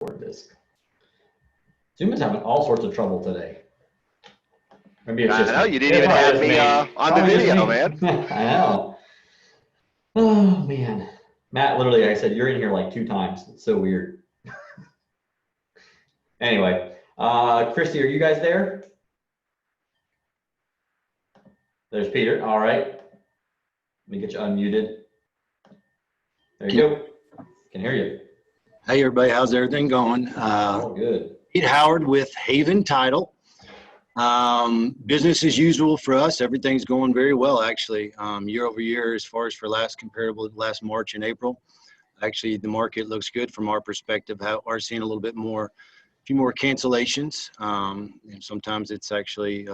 Where it is. Zoom is having all sorts of trouble today. Maybe it's just I know you didn't even have me on the video, man. I know. Oh man, Matt, literally, I said you're in here like 2 times. It's so weird. Anyway, Christy, are you guys there? There's Peter. All right. Let me get you unmuted. There you go. Can hear you. Hey everybody, how's everything going? All good. Pete Howard with Haven Title. Business as usual for us. Everything's going very well, actually. Year over year, as far as for comparable last March and April. Actually, the market looks good from our perspective. Are seeing a little bit more, a few more cancellations. And sometimes it's actually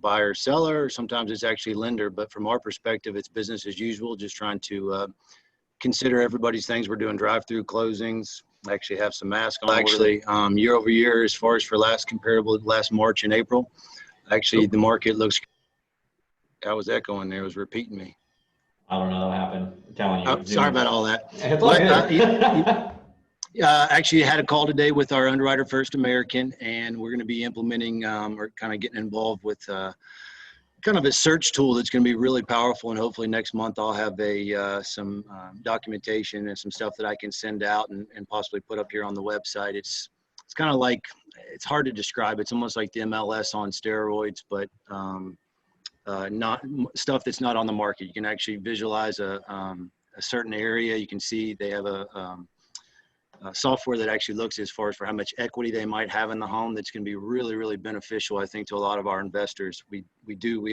buyer seller, sometimes it's actually lender. But from our perspective, it's business as usual. Just trying to consider everybody's things. We're doing drive-through closings. Actually have some masks on. Actually, year over year, as far as for comparable last March and April, actually the market looks. How was that going there? It was repeating me. I don't know what happened. I'm telling you. Oh, sorry about all that. It's all good. Actually, I had a call today with our underwriter, First American, and we're going to be implementing or kind of getting involved with kind of a search tool that's going to be really powerful. And hopefully next month I'll have some documentation and some stuff that I can send out and possibly put up here on the website. It's kind of like, it's hard to describe. It's almost like the MLS on steroids, but not stuff that's not on the market. You can actually visualize a certain area. You can see they have a software that actually looks as far as for how much equity they might have in the home. That's going to be really, really beneficial, I think, to a lot of our investors. We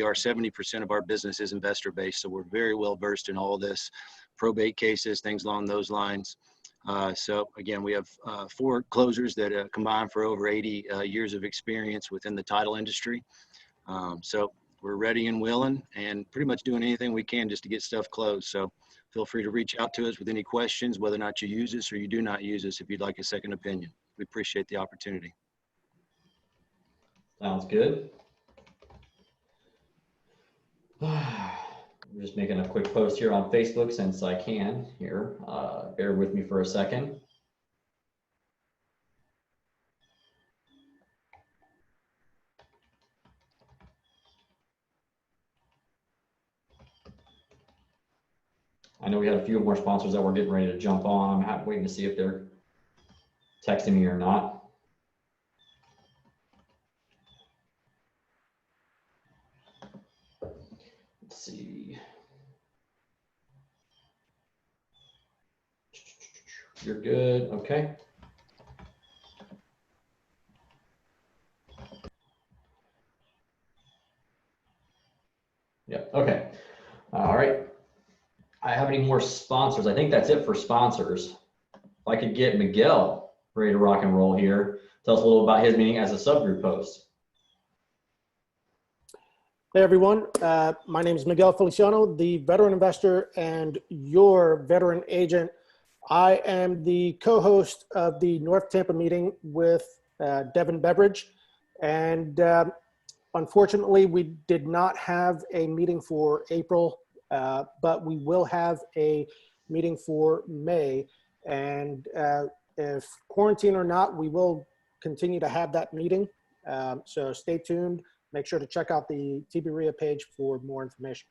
are 70% of our business is investor based. So we're very well versed in all this, probate cases, things along those lines. So again, we have 4 closers that combine for over 80 years of experience within the title industry. So we're ready and willing and pretty much doing anything we can just to get stuff closed. So feel free to reach out to us with any questions, whether or not you use us or you do not use us, if you'd like a second opinion. We appreciate the opportunity. Sounds good. I'm just making a quick post here on Facebook since I can here. Bear with me for a second. I know we had a few more sponsors that were getting ready to jump on. I'm waiting to see if they're texting me or not. Let's see. You're good. Okay. Yep. Okay. All right. I have any more sponsors? I think that's it for sponsors. If I could get Miguel ready to rock and roll here, tell us a little about his meeting as a subgroup host. Hey everyone, my name is Miguel Feliciano, the veteran investor and your veteran agent. I am the co-host of the North Tampa meeting with Devin Beveridge, and unfortunately we did not have a meeting for April. But we will have a meeting for May, and if quarantine or not, we will continue to have that meeting. So stay tuned. Make sure to check out the TBREIA page for more information.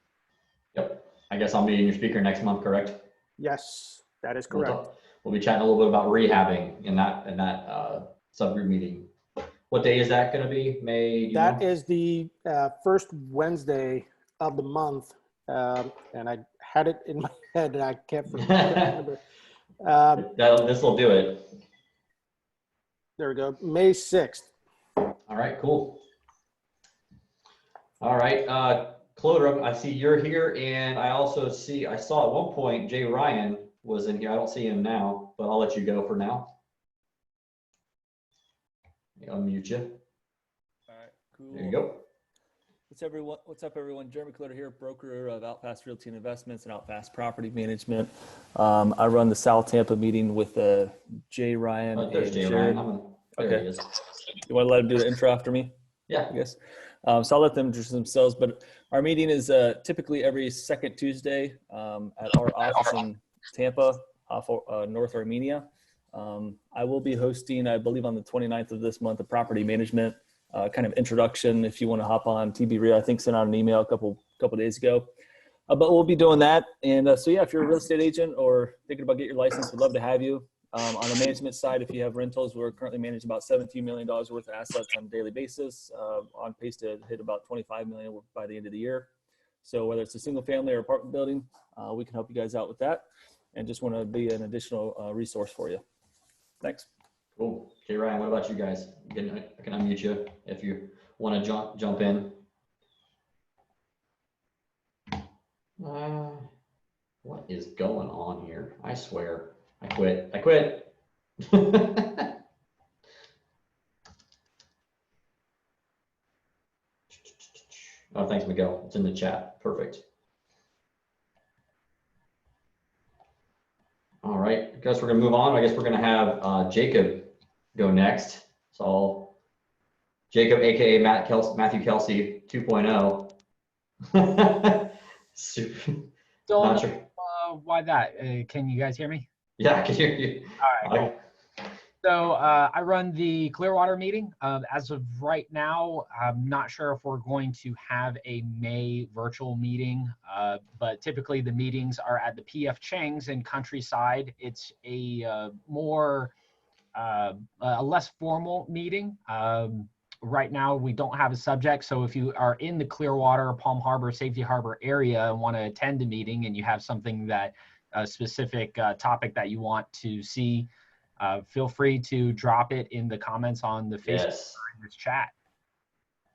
Yep. I guess I'll be your speaker next month, correct? Yes, that is correct. We'll be chatting a little bit about rehabbing in that subgroup meeting. What day is that going to be? May? That is the first Wednesday of the month. And I had it in my head and I can't remember. This will do it. There we go. May 6th. All right, cool. All right, Clodrum, I see you're here, and I also I saw at one point Jay Ryan was in here. I don't see him now, but I'll let you go for now. I'll unmute you. All right, cool. There you go. What's up, everyone? Jeremy Clutter here, broker of Outfast Realty and Investments and Outfast Property Management. I run the South Tampa meeting with Jay Ryan. There's Jay Ryan. There he is. You want to let him do the intro after me? Yeah. I guess. So I'll let them introduce themselves. But our meeting is typically every second Tuesday at our office in Tampa, off North Armenia. I will be hosting, I believe on the 29th of this month, a property management kind of introduction. If you want to hop on TBREIA, I think sent out an email a couple days ago. But we'll be doing that. And so yeah, if you're a real estate agent or thinking about getting your license, we'd love to have you. On the management side, if you have rentals, we're currently managing about $17 million worth of assets on a daily basis, on pace to hit about $25 million by the end of the year. So whether it's a single family or apartment building, we can help you guys out with that. And just want to be an additional resource for you. Thanks. Cool. Okay, Ryan, what about you guys? I can unmute you if you want to jump in. What is going on here? I swear. I quit. Oh, thanks, Miguel. It's in the chat. Perfect. All right, I guess we're gonna move on. I guess we're gonna have Jacob go next. So Jacob, AKA Matthew Kelsey 2.0. Don't Not sure. know why that. Can you guys hear me? Yeah, I can hear you. All right, cool. So I run the Clearwater meeting. As of right now, I'm not sure if we're going to have a May virtual meeting, but typically the meetings are at the PF Chang's in Countryside. It's a less formal meeting. Right now, we don't have a subject. So if you are in the Clearwater, Palm Harbor, Safety Harbor area and want to attend a meeting and you have something that a specific topic that you want to see, feel free to drop it in the comments on the Facebook or in this chat.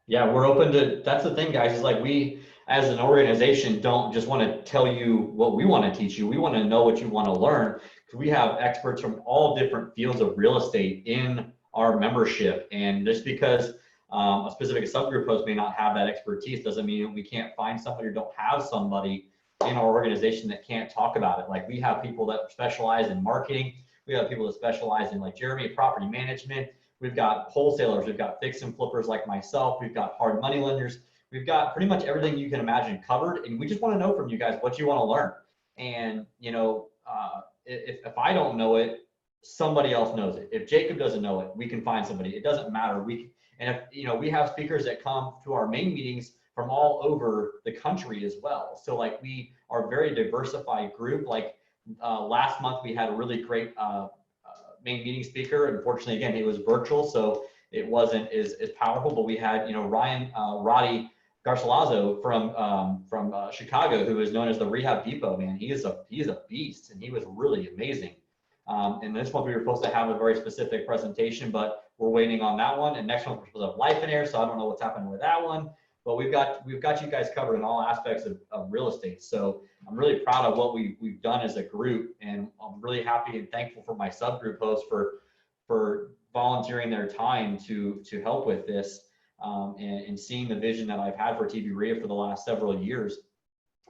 Yeah, we're open to, that's the thing, guys, is like we, as an organization, don't just want to tell you what we want to teach you. We want to know what you want to learn, because we have experts from all different fields of real estate in our membership. And just because a specific subgroup host may not have that expertise doesn't mean we can't find somebody or don't have somebody in our organization that can't talk about it. Like we have people that specialize in marketing. We have people that specialize in, like Jeremy, property management. We've got wholesalers. We've got fix and flippers like myself. We've got hard money lenders. We've got pretty much everything you can imagine covered. And we just want to know from you guys what you want to learn. And, you know, if I don't know it, somebody else knows it. If Jacob doesn't know it, we can find somebody. It doesn't matter. And if, you know, we have speakers that come to our main meetings from all over the country as well. So like we are a very diversified group. Like last month we had a really great main meeting speaker. Unfortunately, again, it was virtual, so it wasn't as powerful, but we had, you know, Roddy Garcilazo from Chicago, who is known as the Rehab Depot, man. He is a beast, and he was really amazing. And this month we were supposed to have a very specific presentation, but we're waiting on that one. And next month we're supposed to have Life in Air, so I don't know what's happening with that one. But we've got you guys covered in all aspects of real estate. So I'm really proud of what we've done as a group, and I'm really happy and thankful for my subgroup hosts for volunteering their time to help with this, and seeing the vision that I've had for TBREIA for the last several years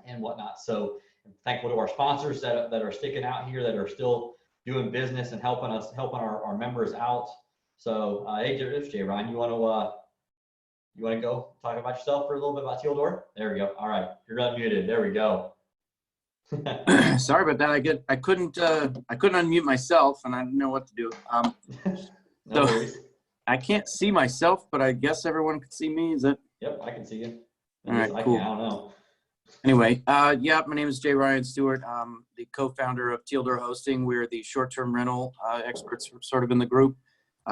and whatnot. So I'm thankful to our sponsors that are sticking out here, that are still doing business and helping our members out. So hey, Jay Ryan, you want to go talk about yourself for a little bit about Teal? There we go. All right, you're unmuted. There we go. Sorry about that. I couldn't unmute myself, and I didn't know what to do. No worries. I can't see myself, but I guess everyone can see me. Is that? Yep, I can see you. All right, cool. I don't know. Anyway, yeah, my name is Jay Ryan Stewart. I'm the co-founder of Teal Hosting. We're the short-term rental experts, sort of in the group.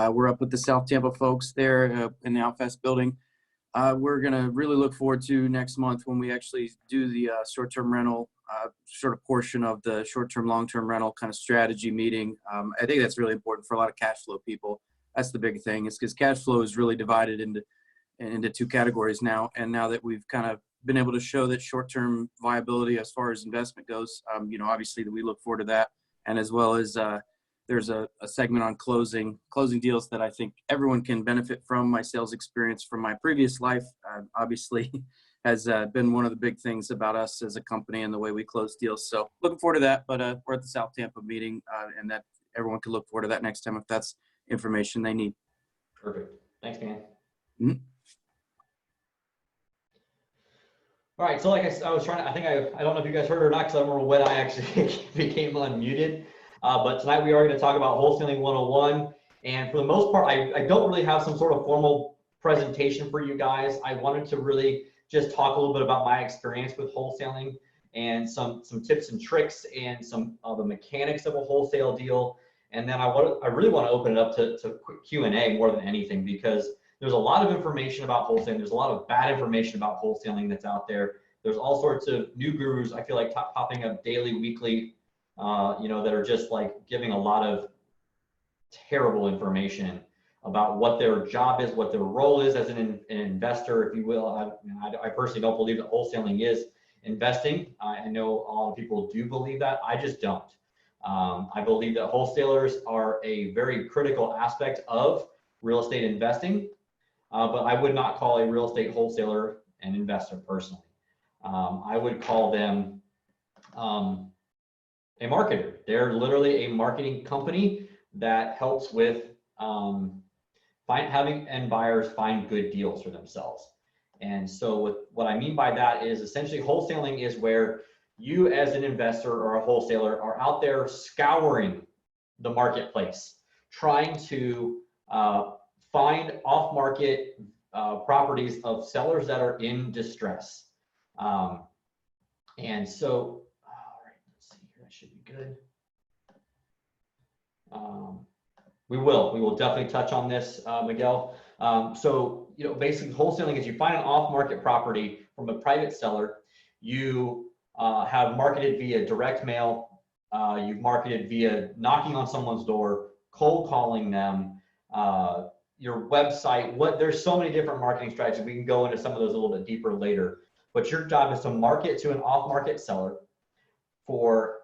We're up with the South Tampa folks there in the Outfast building. We're going to really look forward to next month when we actually do the short-term rental sort of portion of the short-term, long-term rental kind of strategy meeting. I think that's really important for a lot of cash flow people. That's the big thing, is because cash flow is really divided into two categories now. And now that we've kind of been able to show that short-term viability as far as investment goes, you know, obviously we look forward to that. And as well as there's a segment on closing deals that I think everyone can benefit from. My sales experience from my previous life obviously has been one of the big things about us as a company and the way we close deals. So looking forward to that, but we're at the South Tampa meeting and that everyone can look forward to that next time if that's information they need. Perfect. Thanks, man. Mm-hmm. All right, so like I was trying to, I don't know if you guys heard or not, because I don't remember when I actually became unmuted. But tonight we are going to talk about wholesaling 101. And for the most part, I don't really have some sort of formal presentation for you guys. I wanted to really just talk a little bit about my experience with wholesaling and some tips and tricks and some of the mechanics of a wholesale deal. And then I really want to open it up to quick Q&A more than anything, because there's a lot of information about wholesaling. There's a lot of bad information about wholesaling that's out there. There's all sorts of new gurus, I feel like, popping up daily, weekly, that are just like giving a lot of terrible information about what their job is, what their role is as an investor, if you will. I personally don't believe that wholesaling is investing. I know a lot of people do believe that. I just don't. I believe that wholesalers are a very critical aspect of real estate investing, but I would not call a real estate wholesaler an investor personally. I would call them a marketer. They're literally a marketing company that helps with having end buyers find good deals for themselves. And so what I mean by that is essentially wholesaling is where you as an investor or a wholesaler are out there scouring the marketplace, trying to find off-market properties of sellers that are in distress. And so, all right, let's see here, that should be good. We will definitely touch on this, Miguel. So, basically wholesaling is you find an off-market property from a private seller. You have marketed via direct mail. You've marketed via knocking on someone's door, cold calling them, your website. There's so many different marketing strategies. We can go into some of those a little bit deeper later. But your job is to market to an off-market seller for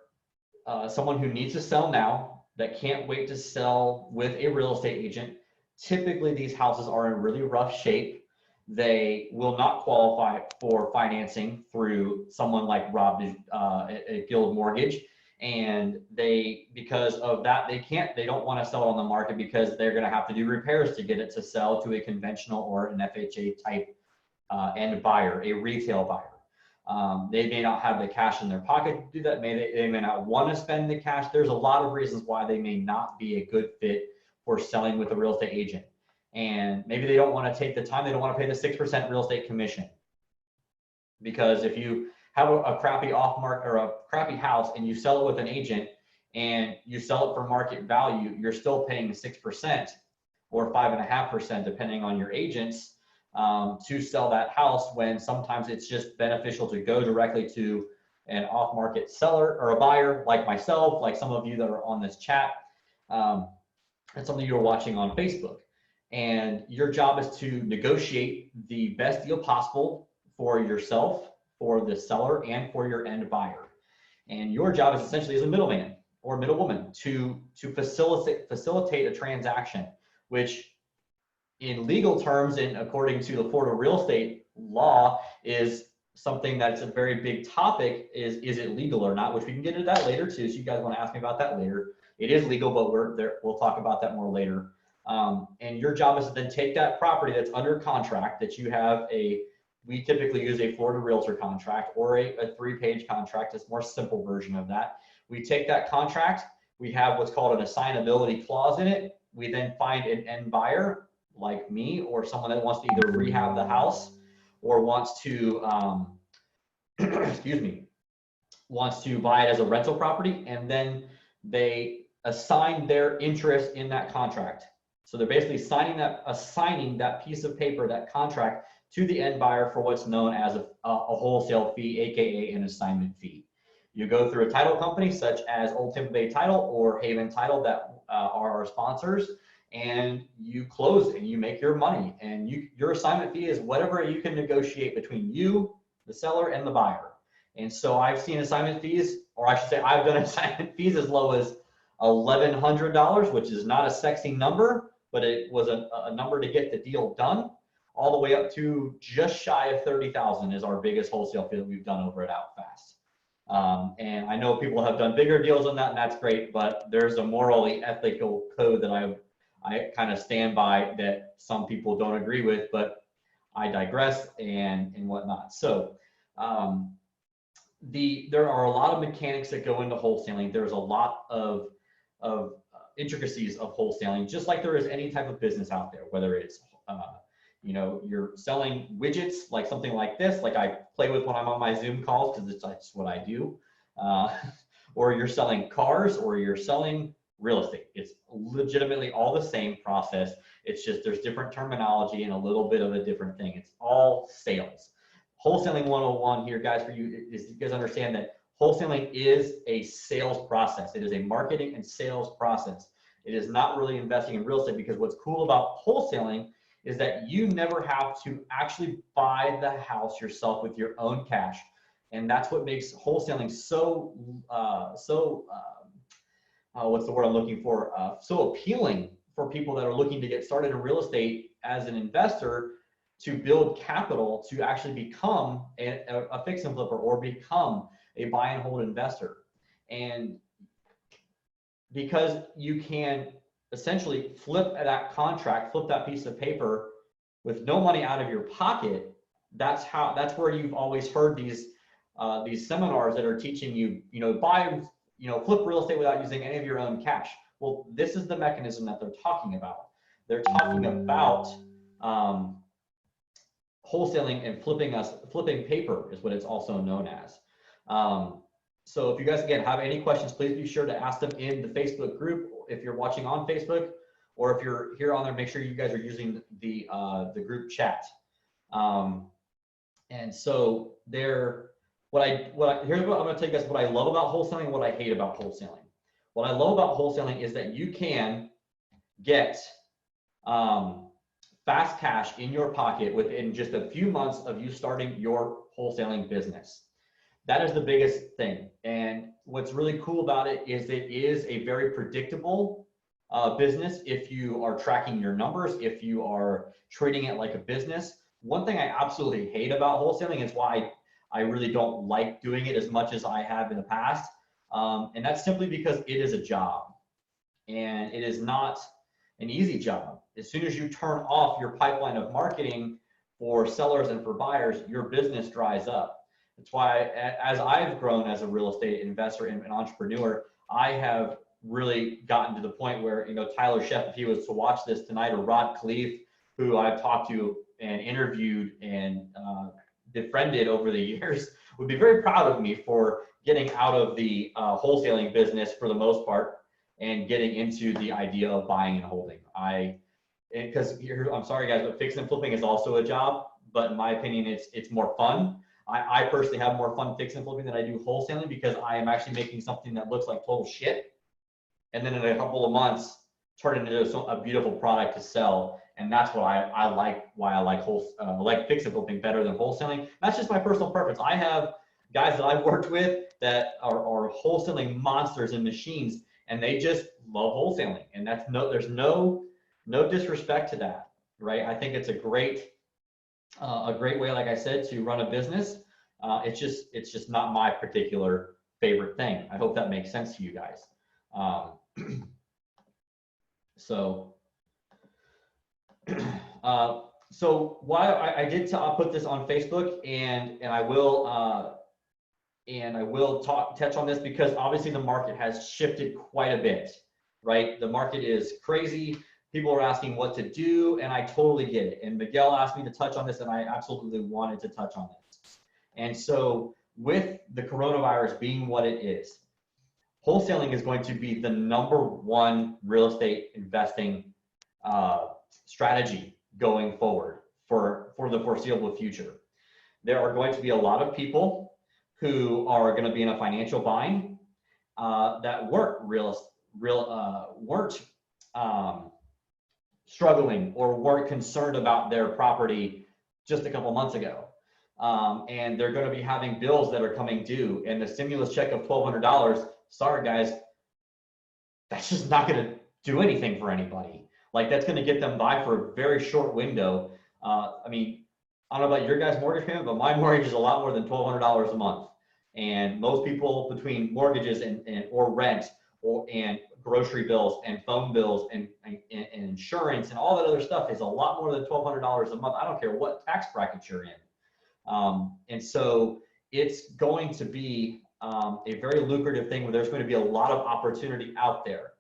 someone who needs to sell now, that can't wait to sell with a real estate agent. Typically, these houses are in really rough shape. They will not qualify for financing through someone like Rob, a Guild Mortgage. And because of that, they don't want to sell it on the market because they're going to have to do repairs to get it to sell to a conventional or an FHA type end buyer, a retail buyer. They may not have the cash in their pocket to do that. They may not want to spend the cash. There's a lot of reasons why they may not be a good fit for selling with a real estate agent. And maybe they don't want to take the time. They don't want to pay the 6% real estate commission. Because if you have a crappy off-market or a crappy house and you sell it with an agent and you sell it for market value, you're still paying 6% or 5.5%, depending on your agents, to sell that house, when sometimes it's just beneficial to go directly to an off-market seller or a buyer like myself, like some of you that are on this chat, and some of you are watching on Facebook. And your job is to negotiate the best deal possible for yourself, for the seller, and for your end buyer. And your job is essentially as a middleman or middlewoman to facilitate a transaction, which in legal terms and according to the Florida real estate law is something that's a very big topic. Is it legal or not? Which we can get into that later too. So you guys want to ask me about that later. It is legal, but we'll talk about that more later. And your job is to then take that property that's under contract that you have we typically use a Florida realtor contract or a 3-page contract. It's a more simple version of that. We take that contract, we have what's called an assignability clause in it. We then find an end buyer like me or someone that wants to either rehab the house or wants to, wants to buy it as a rental property, and then they assign their interest in that contract. So they're basically assigning that piece of paper, that contract, to the end buyer for what's known as a wholesale fee, aka an assignment fee. You go through a title company such as Old Tampa Bay Title or Haven Title that are our sponsors, and you close and you make your money. And your assignment fee is whatever you can negotiate between you, the seller, and the buyer. And so I've seen assignment fees, or I should say I've done assignment fees as low as $1,100, which is not a sexy number, but it was a number to get the deal done, all the way up to just shy of $30,000 is our biggest wholesale fee that we've done over at OutFast. And I know people have done bigger deals than that, and that's great, but there's a morally ethical code that I kind of stand by that some people don't agree with, but I digress and whatnot. So there are a lot of mechanics that go into wholesaling. There's a lot of intricacies of wholesaling, just like there is any type of business out there, whether it's, you know, you're selling widgets, like something like this, like I play with when I'm on my Zoom calls, because that's what I do. Or you're selling cars, or you're selling real estate. It's legitimately all the same process. It's just there's different terminology and a little bit of a different thing. It's all sales. Wholesaling 101 here, guys, for you is you guys understand that wholesaling is a sales process. It is a marketing and sales process. It is not really investing in real estate, because what's cool about wholesaling is that you never have to actually buy the house yourself with your own cash. And that's what makes wholesaling so, what's the word I'm looking for? So appealing for people that are looking to get started in real estate as an investor, to build capital to actually become a fix and flipper, or become a buy and hold investor. And because you can essentially flip that contract, flip that piece of paper with no money out of your pocket, that's where you've always heard these seminars that are teaching you, you know, flip real estate without using any of your own cash. Well, this is the mechanism that they're talking about. They're talking about wholesaling and flipping paper is what it's also known as. So if you guys, again, have any questions, please be sure to ask them in the Facebook group. If you're watching on Facebook, or if you're here on there, make sure you guys are using the group chat. And so here's what I'm going to tell you guys what I love about wholesaling and what I hate about wholesaling. What I love about wholesaling is that you can get fast cash in your pocket within just a few months of you starting your wholesaling business. That is the biggest thing. And what's really cool about it is it is a very predictable business if you are tracking your numbers, if you are treating it like a business. One thing I absolutely hate about wholesaling is why I really don't like doing it as much as I have in the past. And that's simply because it is a job, and it is not an easy job. As soon as you turn off your pipeline of marketing for sellers and for buyers, your business dries up. That's why, as I've grown as a real estate investor and an entrepreneur, I have really gotten to the point where, you know, Tyler Sheff, if he was to watch this tonight, or Rod Cleef, who I've talked to and interviewed and befriended over the years, would be very proud of me for getting out of the wholesaling business for the most part and getting into the idea of buying and holding. Because I'm sorry guys, but fixing and flipping is also a job, but in my opinion, it's more fun. I personally have more fun fixing and flipping than I do wholesaling, because I am actually making something that looks like total shit, and then in a couple of months turn it into a beautiful product to sell. And that's what I like, why I like fix and flipping better than wholesaling. That's just my personal preference. I have guys that I've worked with that are wholesaling monsters and machines, and they just love wholesaling. And there's no disrespect to that, right? I think it's a great way, like I said, to run a business. It's just not my particular favorite thing. I hope that makes sense to you guys. So why I did put this on Facebook, and I will touch on this, because obviously the market has shifted quite a bit, right? The market is crazy. People are asking what to do, and I totally get it. And Miguel asked me to touch on this, and I absolutely wanted to touch on this. And so with the coronavirus being what it is, wholesaling is going to be the #1 real estate investing strategy going forward for the foreseeable future. There are going to be a lot of people who are going to be in a financial bind that weren't struggling or weren't concerned about their property just a couple months ago. And they're going to be having bills that are coming due, and the stimulus check of $1,200, sorry guys, that's just not going to do anything for anybody. Like, that's going to get them by for a very short window. I mean, I don't know about your guys' mortgage payment, but my mortgage is a lot more than $1,200 a month. And most people, between mortgages or rent and grocery bills and phone bills and insurance and all that other stuff, is a lot more than $1,200 a month. I don't care what tax bracket you're in. And so it's going to be a very lucrative thing, where there's going to be a lot of opportunity out there.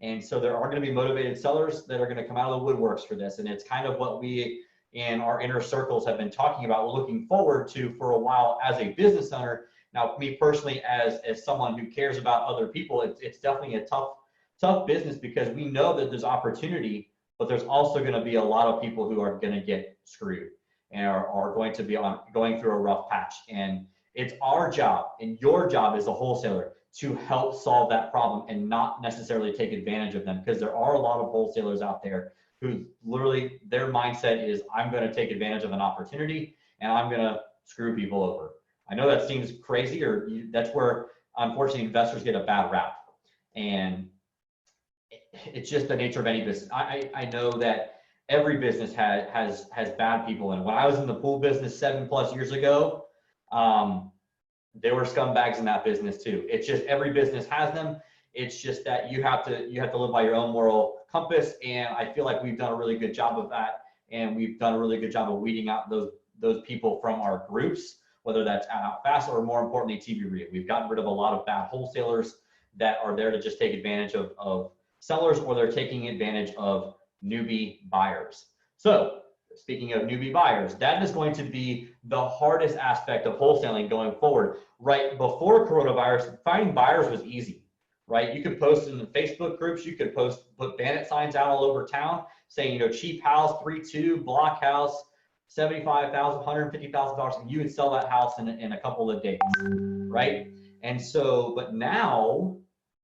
And so there are going to be motivated sellers that are going to come out of the woodworks for this. And it's kind of what we in our inner circles have been talking about, looking forward to for a while as a business owner. Now, me personally, as someone who cares about other people, it's definitely a tough business, because we know that there's opportunity, but there's also going to be a lot of people who are going to get screwed and are going to be going through a rough patch. And it's our job and your job as a wholesaler to help solve that problem and not necessarily take advantage of them, because there are a lot of wholesalers out there who literally their mindset is, I'm going to take advantage of an opportunity and I'm going to screw people over. I know that seems crazy, or that's where unfortunately investors get a bad rap, and it's just the nature of any business. I know that every business has bad people. And when I was in the pool business 7+ years ago, there were scumbags in that business too. It's just every business has them. It's just that you have to live by your own moral compass. And I feel like we've done a really good job of that. And we've done a really good job of weeding out those people from our groups, whether that's Fast or more importantly, TBREIA. We've gotten rid of a lot of bad wholesalers that are there to just take advantage of sellers, or they're taking advantage of newbie buyers. So speaking of newbie buyers, that is going to be the hardest aspect of wholesaling going forward. Right before coronavirus, finding buyers was easy, right? You could post in the Facebook groups, you could put bandit signs out all over town saying, cheap house, 3-2, block house, $75,000, $150,000, and you would sell that house in a couple of days, right? And so, but now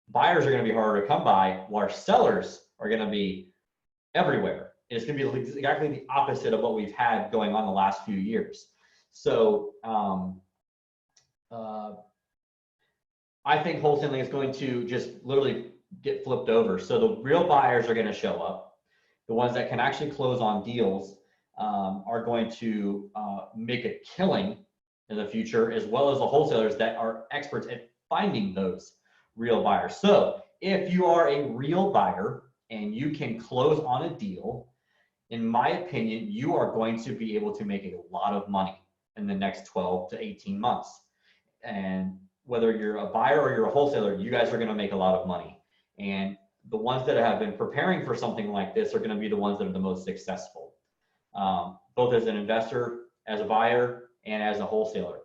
buyers are going to be harder to come by, while sellers are going to be everywhere. It's going to be exactly the opposite of what we've had going on the last few years. So I think wholesaling is going to just literally get flipped over. So the real buyers are going to show up. The ones that can actually close on deals are going to make a killing in the future, as well as the wholesalers that are experts at finding those real buyers. So if you are a real buyer and you can close on a deal, in my opinion, you are going to be able to make a lot of money in the next 12 to 18 months. And whether you're a buyer or you're a wholesaler, you guys are going to make a lot of money. And the ones that have been preparing for something like this are going to be the ones that are the most successful, both as an investor, as a buyer, and as a wholesaler.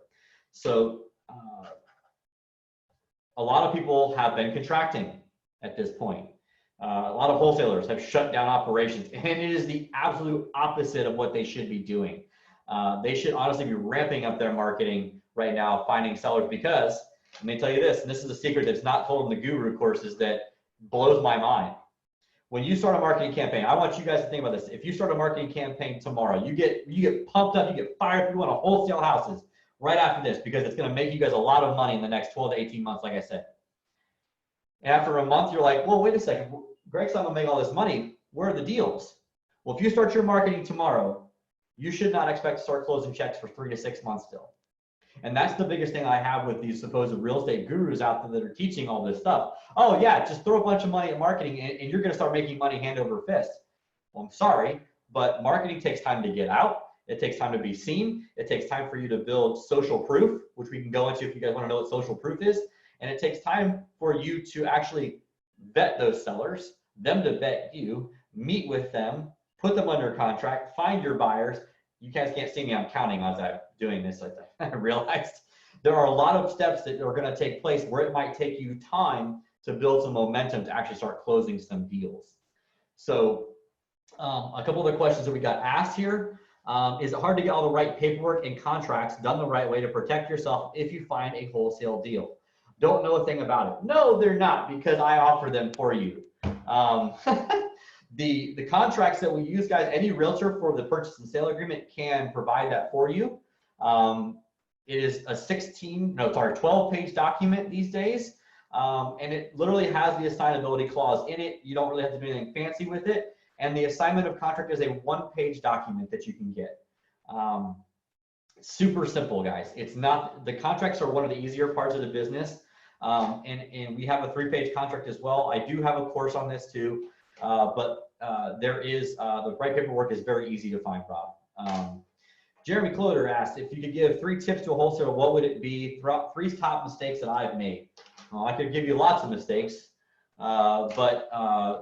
So a lot of people have been contracting at this point. A lot of wholesalers have shut down operations, and it is the absolute opposite of what they should be doing. They should honestly be ramping up their marketing right now, finding sellers, because let me tell you this, and this is a secret that's not told in the guru courses that blows my mind. When you start a marketing campaign, I want you guys to think about this. If you start a marketing campaign tomorrow, you get pumped up, you get fired, you want to wholesale houses right after this, because it's going to make you guys a lot of money in the next 12 to 18 months, like I said. And after a month, you're like, well, wait a second, Greg's not going to make all this money. Where are the deals? Well, if you start your marketing tomorrow, you should not expect to start closing checks for 3 to 6 months still. And that's the biggest thing I have with these supposed real estate gurus out there that are teaching all this stuff. Oh yeah, just throw a bunch of money at marketing and you're going to start making money hand over fist. Well, I'm sorry, but marketing takes time to get out. It takes time to be seen. It takes time for you to build social proof, which we can go into if you guys want to know what social proof is. And it takes time for you to actually vet those sellers, them to vet you, meet with them, put them under contract, find your buyers. You guys can't see me, I'm counting as I'm doing this. I realized there are a lot of steps that are going to take place where it might take you time to build some momentum to actually start closing some deals. So a couple of the questions that we got asked here. Is it hard to get all the right paperwork and contracts done the right way to protect yourself if you find a wholesale deal? Don't know a thing about it. No, they're not, because I offer them for you. The contracts that we use, guys, any realtor for the purchase and sale agreement can provide that for you. It is a 12-page document these days. And it literally has the assignability clause in it. You don't really have to do anything fancy with it. And the assignment of contract is a 1-page document that you can get. Super simple, guys. It's not, the contracts are one of the easier parts of the business. And we have a 3-page contract as well. I do have a course on this too. But there is, the right paperwork is very easy to find, Rob. Jeremy Cloder asked, if you could give 3 tips to a wholesaler, what would it be? 3 top mistakes that I've made. Well, I could give you lots of mistakes. But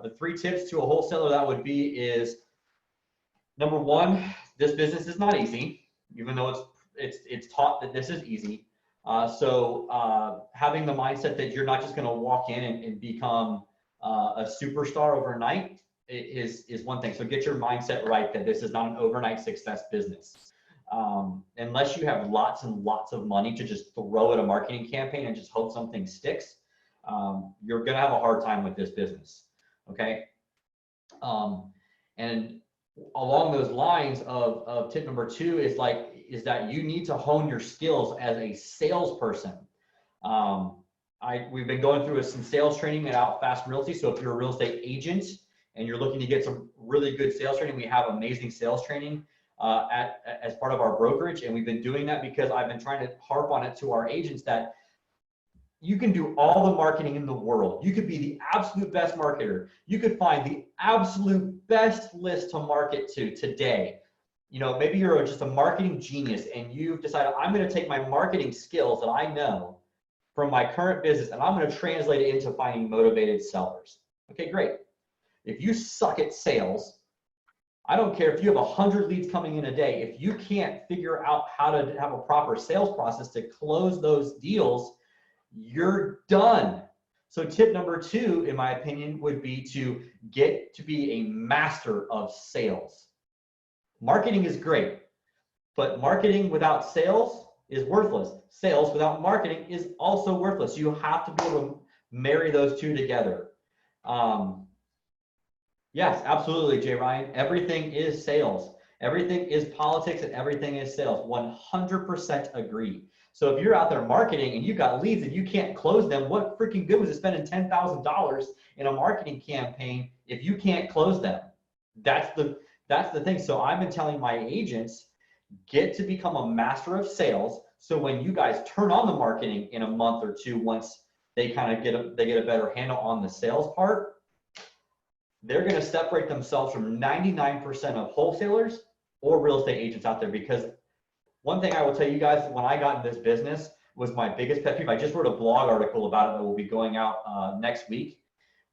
the 3 tips to a wholesaler that would be is, number 1, this business is not easy, even though it's taught that this is easy. So having the mindset that you're not just going to walk in and become a superstar overnight is one thing. So get your mindset right that this is not an overnight success business. Unless you have lots and lots of money to just throw at a marketing campaign and just hope something sticks, you're going to have a hard time with this business. Okay. And along those lines of tip number 2 is that you need to hone your skills as a salesperson. We've been going through some sales training at Outfast Realty. So if you're a real estate agent and you're looking to get some really good sales training, we have amazing sales training as part of our brokerage. And we've been doing that because I've been trying to harp on it to our agents that you can do all the marketing in the world. You could be the absolute best marketer. You could find the absolute best list to market to today. You know, maybe you're just a marketing genius and you've decided, I'm going to take my marketing skills that I know from my current business and I'm going to translate it into finding motivated sellers. Okay, great. If you suck at sales, I don't care if you have 100 leads coming in a day. If you can't figure out how to have a proper sales process to close those deals, you're done. So tip number 2, in my opinion, would be to get to be a master of sales. Marketing is great, but marketing without sales is worthless. Sales without marketing is also worthless. You have to be able to marry those 2 together. Yes, absolutely, Jay Ryan. Everything is sales. Everything is politics and everything is sales. 100% agree. So if you're out there marketing and you've got leads and you can't close them, what freaking good was it spending $10,000 in a marketing campaign if you can't close them? That's the thing. So I've been telling my agents, get to become a master of sales. So when you guys turn on the marketing in a month or 2, once they kind of get a better handle on the sales part, they're going to separate themselves from 99% of wholesalers or real estate agents out there. Because one thing I will tell you guys, when I got in this business, was my biggest pet peeve. I just wrote a blog article about it that will be going out next week.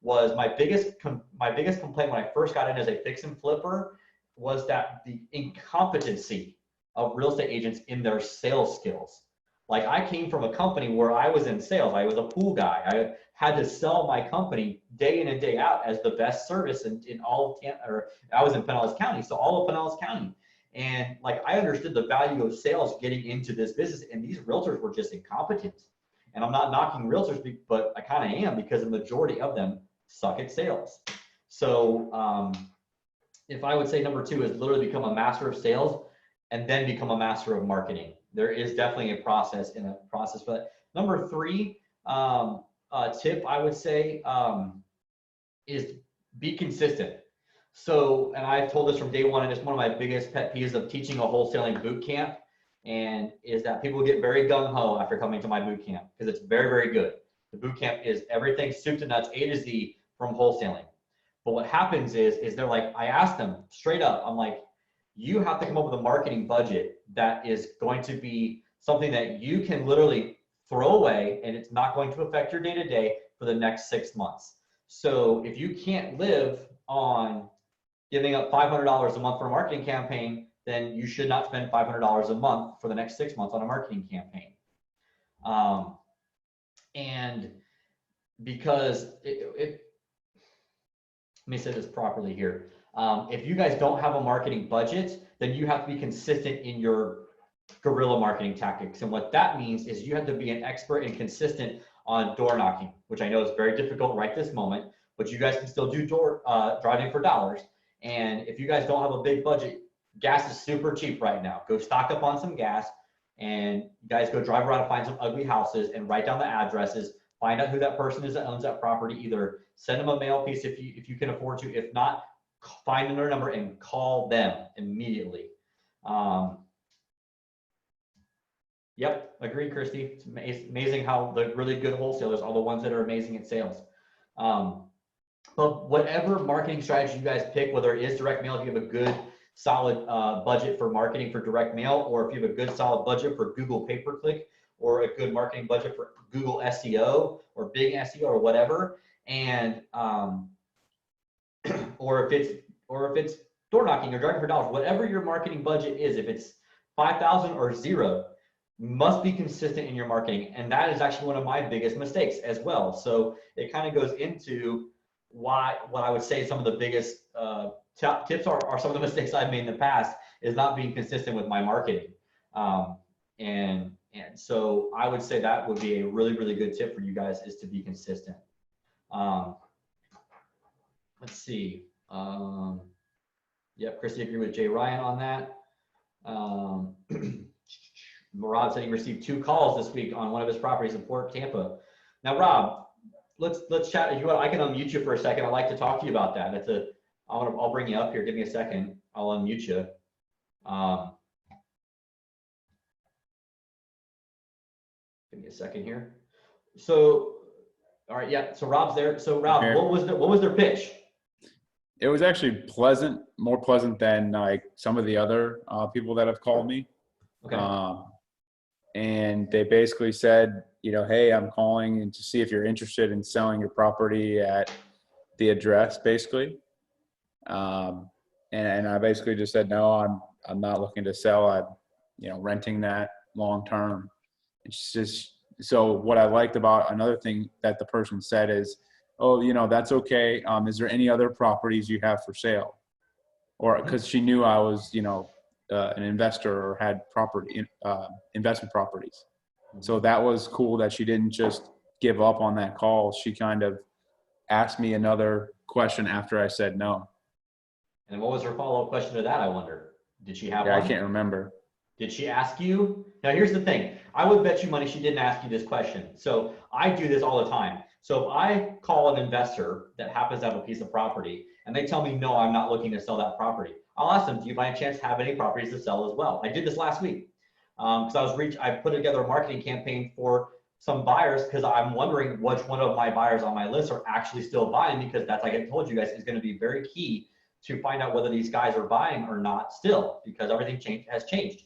Was my biggest complaint when I first got in as a fix and flipper was that the incompetency of real estate agents in their sales skills. Like, I came from a company where I was in sales. I was a pool guy. I had to sell my company day in and day out as the best service in all of, or I was in Pinellas County, so all of Pinellas County. And like, I understood the value of sales getting into this business, and these realtors were just incompetent. And I'm not knocking realtors, but I kind of am, because the majority of them suck at sales. So if I would say number 2 is literally become a master of sales and then become a master of marketing. There is definitely a process for that. Number 3 tip I would say is be consistent. So, and I've told this from day one, and it's one of my biggest pet peeves of teaching a wholesaling boot camp, and is that people get very gung-ho after coming to my boot camp, because it's very, very good. The boot camp is everything soup to nuts, A to Z from wholesaling. But what happens is they're like, I asked them straight up, I'm like, you have to come up with a marketing budget that is going to be something that you can literally throw away and it's not going to affect your day-to-day for the next 6 months. So if you can't live on giving up $500 a month for a marketing campaign, then you should not spend $500 a month for the next 6 months on a marketing campaign. And because let me say this properly here. If you guys don't have a marketing budget, then you have to be consistent in your guerrilla marketing tactics. And what that means is you have to be an expert and consistent on door knocking, which I know is very difficult right this moment, but you guys can still do driving for dollars. And if you guys don't have a big budget, gas is super cheap right now. Go stock up on some gas, and you guys go drive around and find some ugly houses and write down the addresses. Find out who that person is that owns that property. Either send them a mail piece if you can afford to. If not, find their number and call them immediately. Yep, agree, Christy. It's amazing how the really good wholesalers are the ones that are amazing at sales. But whatever marketing strategy you guys pick, whether it is direct mail, if you have a good solid budget for marketing for direct mail, or if you have a good solid budget for Google pay-per-click, or a good marketing budget for Google SEO or big SEO or whatever, and or if it's door knocking or driving for dollars, whatever your marketing budget is, if it's 5,000 or zero, must be consistent in your marketing. And that is actually one of my biggest mistakes as well. So it kind of goes into what I would say some of the biggest top tips are some of the mistakes I've made in the past is not being consistent with my marketing. And so I would say that would be a really, really good tip for you guys is to be consistent. Let's see. Yep, Christy, agree with Jay Ryan on that. Rob said he received 2 calls this week on one of his properties in Port Tampa. Now, Rob, let's chat. If you want, I can unmute you for a second. I'd like to talk to you about that. I'll bring you up here. Give me a second. I'll unmute you. Give me a second here. So, all right, yeah. So Rob's there. So Rob, what was their pitch? It was actually pleasant, more pleasant than like some of the other people that have called me. Okay. And they basically said, you know, hey, I'm calling to see if you're interested in selling your property at the address, basically. And I basically just said, no, I'm not looking to sell. I'm, you know, renting that long term. It's just, so what I liked about another thing that the person said is, oh, you know, that's okay. Is there any other properties you have for sale? Or because she knew I was, you know, an investor or had property investment properties. So that was cool that she didn't just give up on that call. She kind of asked me another question after I said no. And what was her follow-up question to that, I wonder? Did she have Yeah, one? I can't remember. Did she ask you? Now, here's the thing. I would bet you money she didn't ask you this question. So I do this all the time. So if I call an investor that happens to have a piece of property and they tell me, no, I'm not looking to sell that property, I'll ask them, do you by any chance have any properties to sell as well? I did this last week because I put together a marketing campaign for some buyers because I'm wondering which one of my buyers on my list are actually still buying, because that's, like I told you guys, is going to be very key to find out whether these guys are buying or not still, because everything has changed.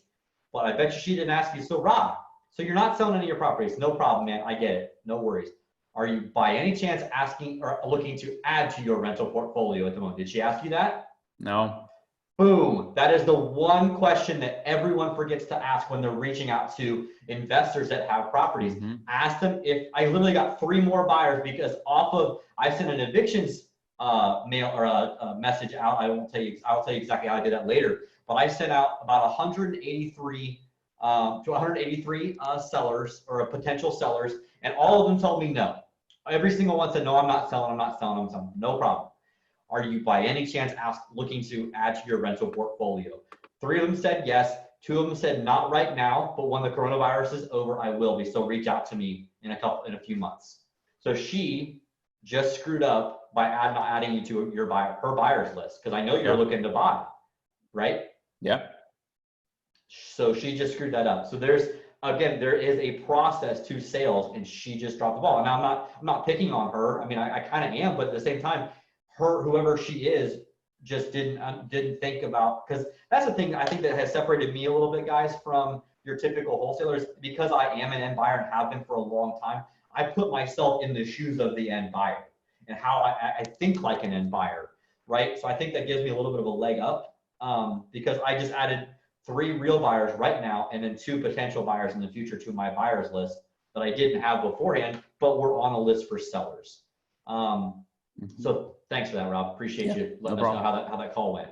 But I bet you she didn't ask you, so Rob, so you're not selling any of your properties. No problem, man. I get it. No worries. Are you by any chance asking or looking to add to your rental portfolio at the moment? Did she ask you that? No. Boom. That is the one question that everyone forgets to ask when they're reaching out to investors that have properties. Mm-hmm. Ask them if I literally got 3 more buyers because I sent an evictions mail or a message out. I'll tell you exactly how I did that later. But I sent out about 183 to 183 sellers or potential sellers, and all of them told me no. Every single one said, no, I'm not selling, I'm selling. No problem. Are you by any chance looking to add to your rental portfolio? 3 of them said yes. 2 of them said not right now, but when the coronavirus is over, I will be. So reach out to me in a few months. So she just screwed up by not adding you to her buyer's list, because I know you're looking to buy, right? Yeah. So she just screwed that up. So there is a process to sales, and she just dropped the ball. And I'm not picking on her. I mean, I kind of am, but at the same time, whoever she is just didn't think about, because that's the thing I think that has separated me a little bit, guys, from your typical wholesalers. Because I am an end buyer and have been for a long time, I put myself in the shoes of the end buyer and how I think like an end buyer, right? So I think that gives me a little bit of a leg up, because I just added 3 real buyers right now and then 2 potential buyers in the future to my buyers list that I didn't have beforehand, but we're on a list for sellers. So thanks for that, Rob. Appreciate you letting us know how that call went.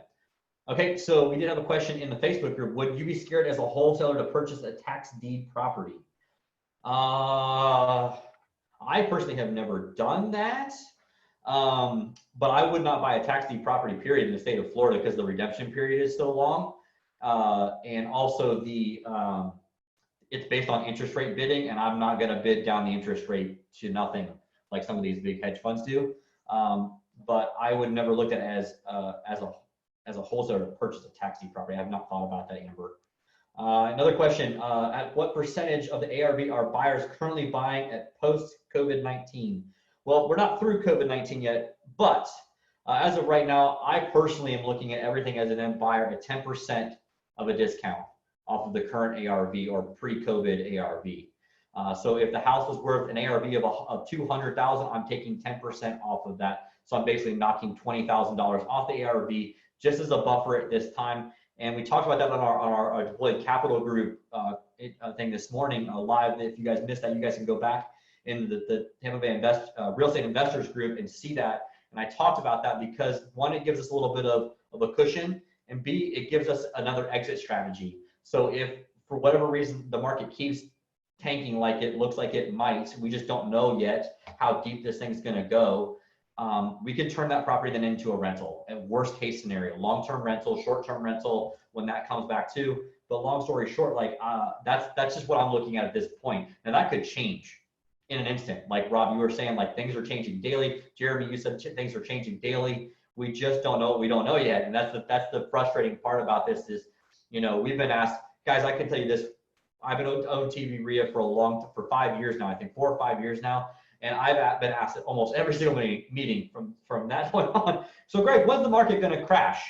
Okay, so we did have a question in the Facebook group. Would you be scared as a wholesaler to purchase a tax deed property? I personally have never done that, but I would not buy a tax deed property, period, in the state of Florida, because the redemption period is so long. And also it's based on interest rate bidding, and I'm not going to bid down the interest rate to nothing like some of these big hedge funds do. But I would never look at it as a wholesaler to purchase a tax deed property. I have not thought about that, Amber. Another question, at what percentage of the ARV are buyers currently buying at post-COVID-19? Well, we're not through COVID-19 yet, but as of right now, I personally am looking at everything as an end buyer at 10% of a discount off of the current ARV or pre-COVID ARV. So if the house was worth an ARV of 200,000, I'm taking 10% off of that. So I'm basically knocking $20,000 off the ARV just as a buffer at this time. And we talked about that on our deployed capital group thing this morning live. If you guys missed that, you guys can go back in the Tampa Bay Real Estate Investors group and see that. And I talked about that because one, it gives us a little bit of a cushion, and B, it gives us another exit strategy. So if for whatever reason the market keeps tanking like it looks like it might, we just don't know yet how deep this thing's going to go. We could turn that property then into a rental. At worst case scenario, long-term rental, short-term rental when that comes back too. But long story short, like that's just what I'm looking at this point. Now that could change in an instant. Like Rob, you were saying, like things are changing daily. Jeremy, you said things are changing daily. We just don't know what we don't know yet, and that's the frustrating part about this is, we've been asked, guys. I can tell you this. I've been on TBREIA for 5 years now. I think 4 or 5 years now. And I've been asked at almost every single meeting from that point on. So Greg, when's the market going to crash?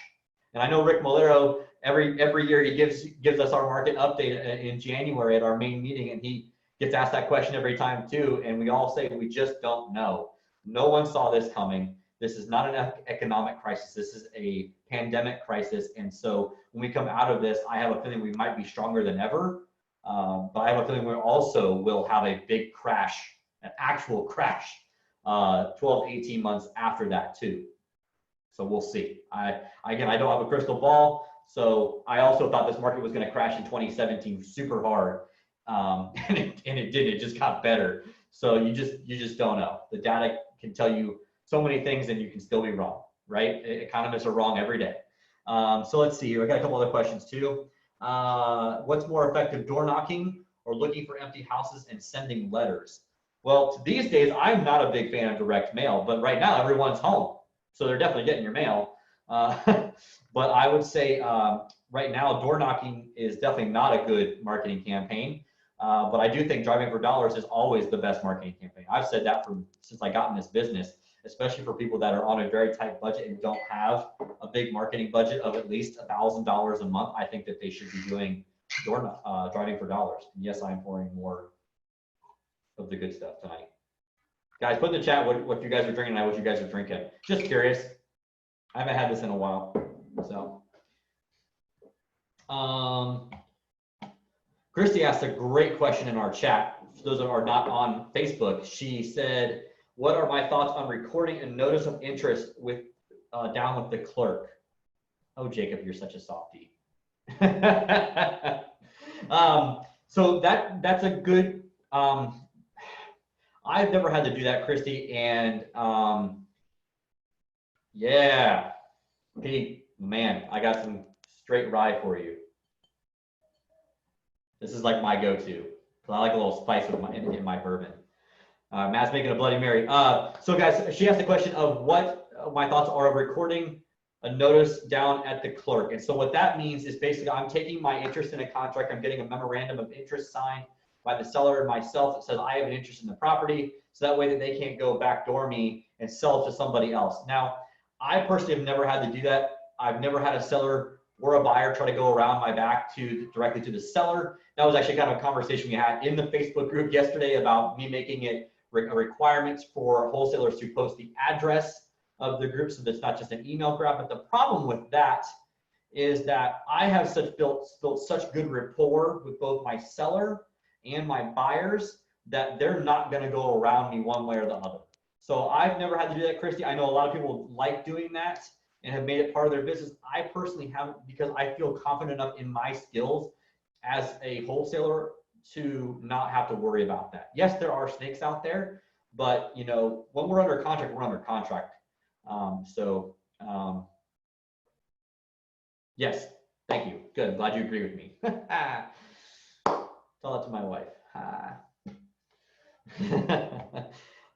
And I know Rick Malero, every year he gives us our market update in January at our main meeting, and he gets asked that question every time too. And we all say we just don't know. No one saw this coming. This is not an economic crisis. This is a pandemic crisis. And so when we come out of this, I have a feeling we might be stronger than ever. But I have a feeling we also will have a big crash, an actual crash, 12 to 18 months after that too. So we'll see. Again, I don't have a crystal ball. So I also thought this market was going to crash in 2017 super hard. And it did. It just got better. So you just don't know. The data can tell you so many things and you can still be wrong, right? Economists are wrong every day. So let's see here. I got a couple other questions too. What's more effective, door knocking or looking for empty houses and sending letters? Well, these days, I'm not a big fan of direct mail, but right now everyone's home. So they're definitely getting your mail. But I would say right now, door knocking is definitely not a good marketing campaign. But I do think driving for dollars is always the best marketing campaign. I've said that since I got in this business, especially for people that are on a very tight budget and don't have a big marketing budget of at least $1,000 a month. I think that they should be doing driving for dollars. And yes, I'm pouring more of the good stuff tonight. Guys, put in the chat what you guys are drinking and what you guys are drinking. Just curious. I haven't had this in a while. So, Christy asked a great question in our chat. For those that are not on Facebook, she said, what are my thoughts on recording a notice of interest with down with the clerk? Oh, Jacob, you're such a softie. So that's a good, I've never had to do that, Christy. And yeah, Pete, man, I got some straight rye for you. This is like my go-to. I like a little spice in my bourbon. Matt's making a Bloody Mary. So guys, she asked the question of what my thoughts are of recording a notice down at the clerk. And so what that means is basically I'm taking my interest in a contract. I'm getting a memorandum of interest signed by the seller and myself that says I have an interest in the property. So that way that they can't go backdoor me and sell it to somebody else. Now, I personally have never had to do that. I've never had a seller or a buyer try to go around my back directly to the seller. That was actually kind of a conversation we had in the Facebook group yesterday about me making it requirements for wholesalers to post the address of the group so that's not just an email grab. But the problem with that is that I have built such good rapport with both my seller and my buyers that they're not going to go around me one way or the other. So I've never had to do that, Christy. I know a lot of people like doing that and have made it part of their business. I personally haven't, because I feel confident enough in my skills as a wholesaler to not have to worry about that. Yes, there are snakes out there, but you know, when we're under contract, we're under contract. Yes, thank you. Good. I'm glad you agree with me. Tell that to my wife.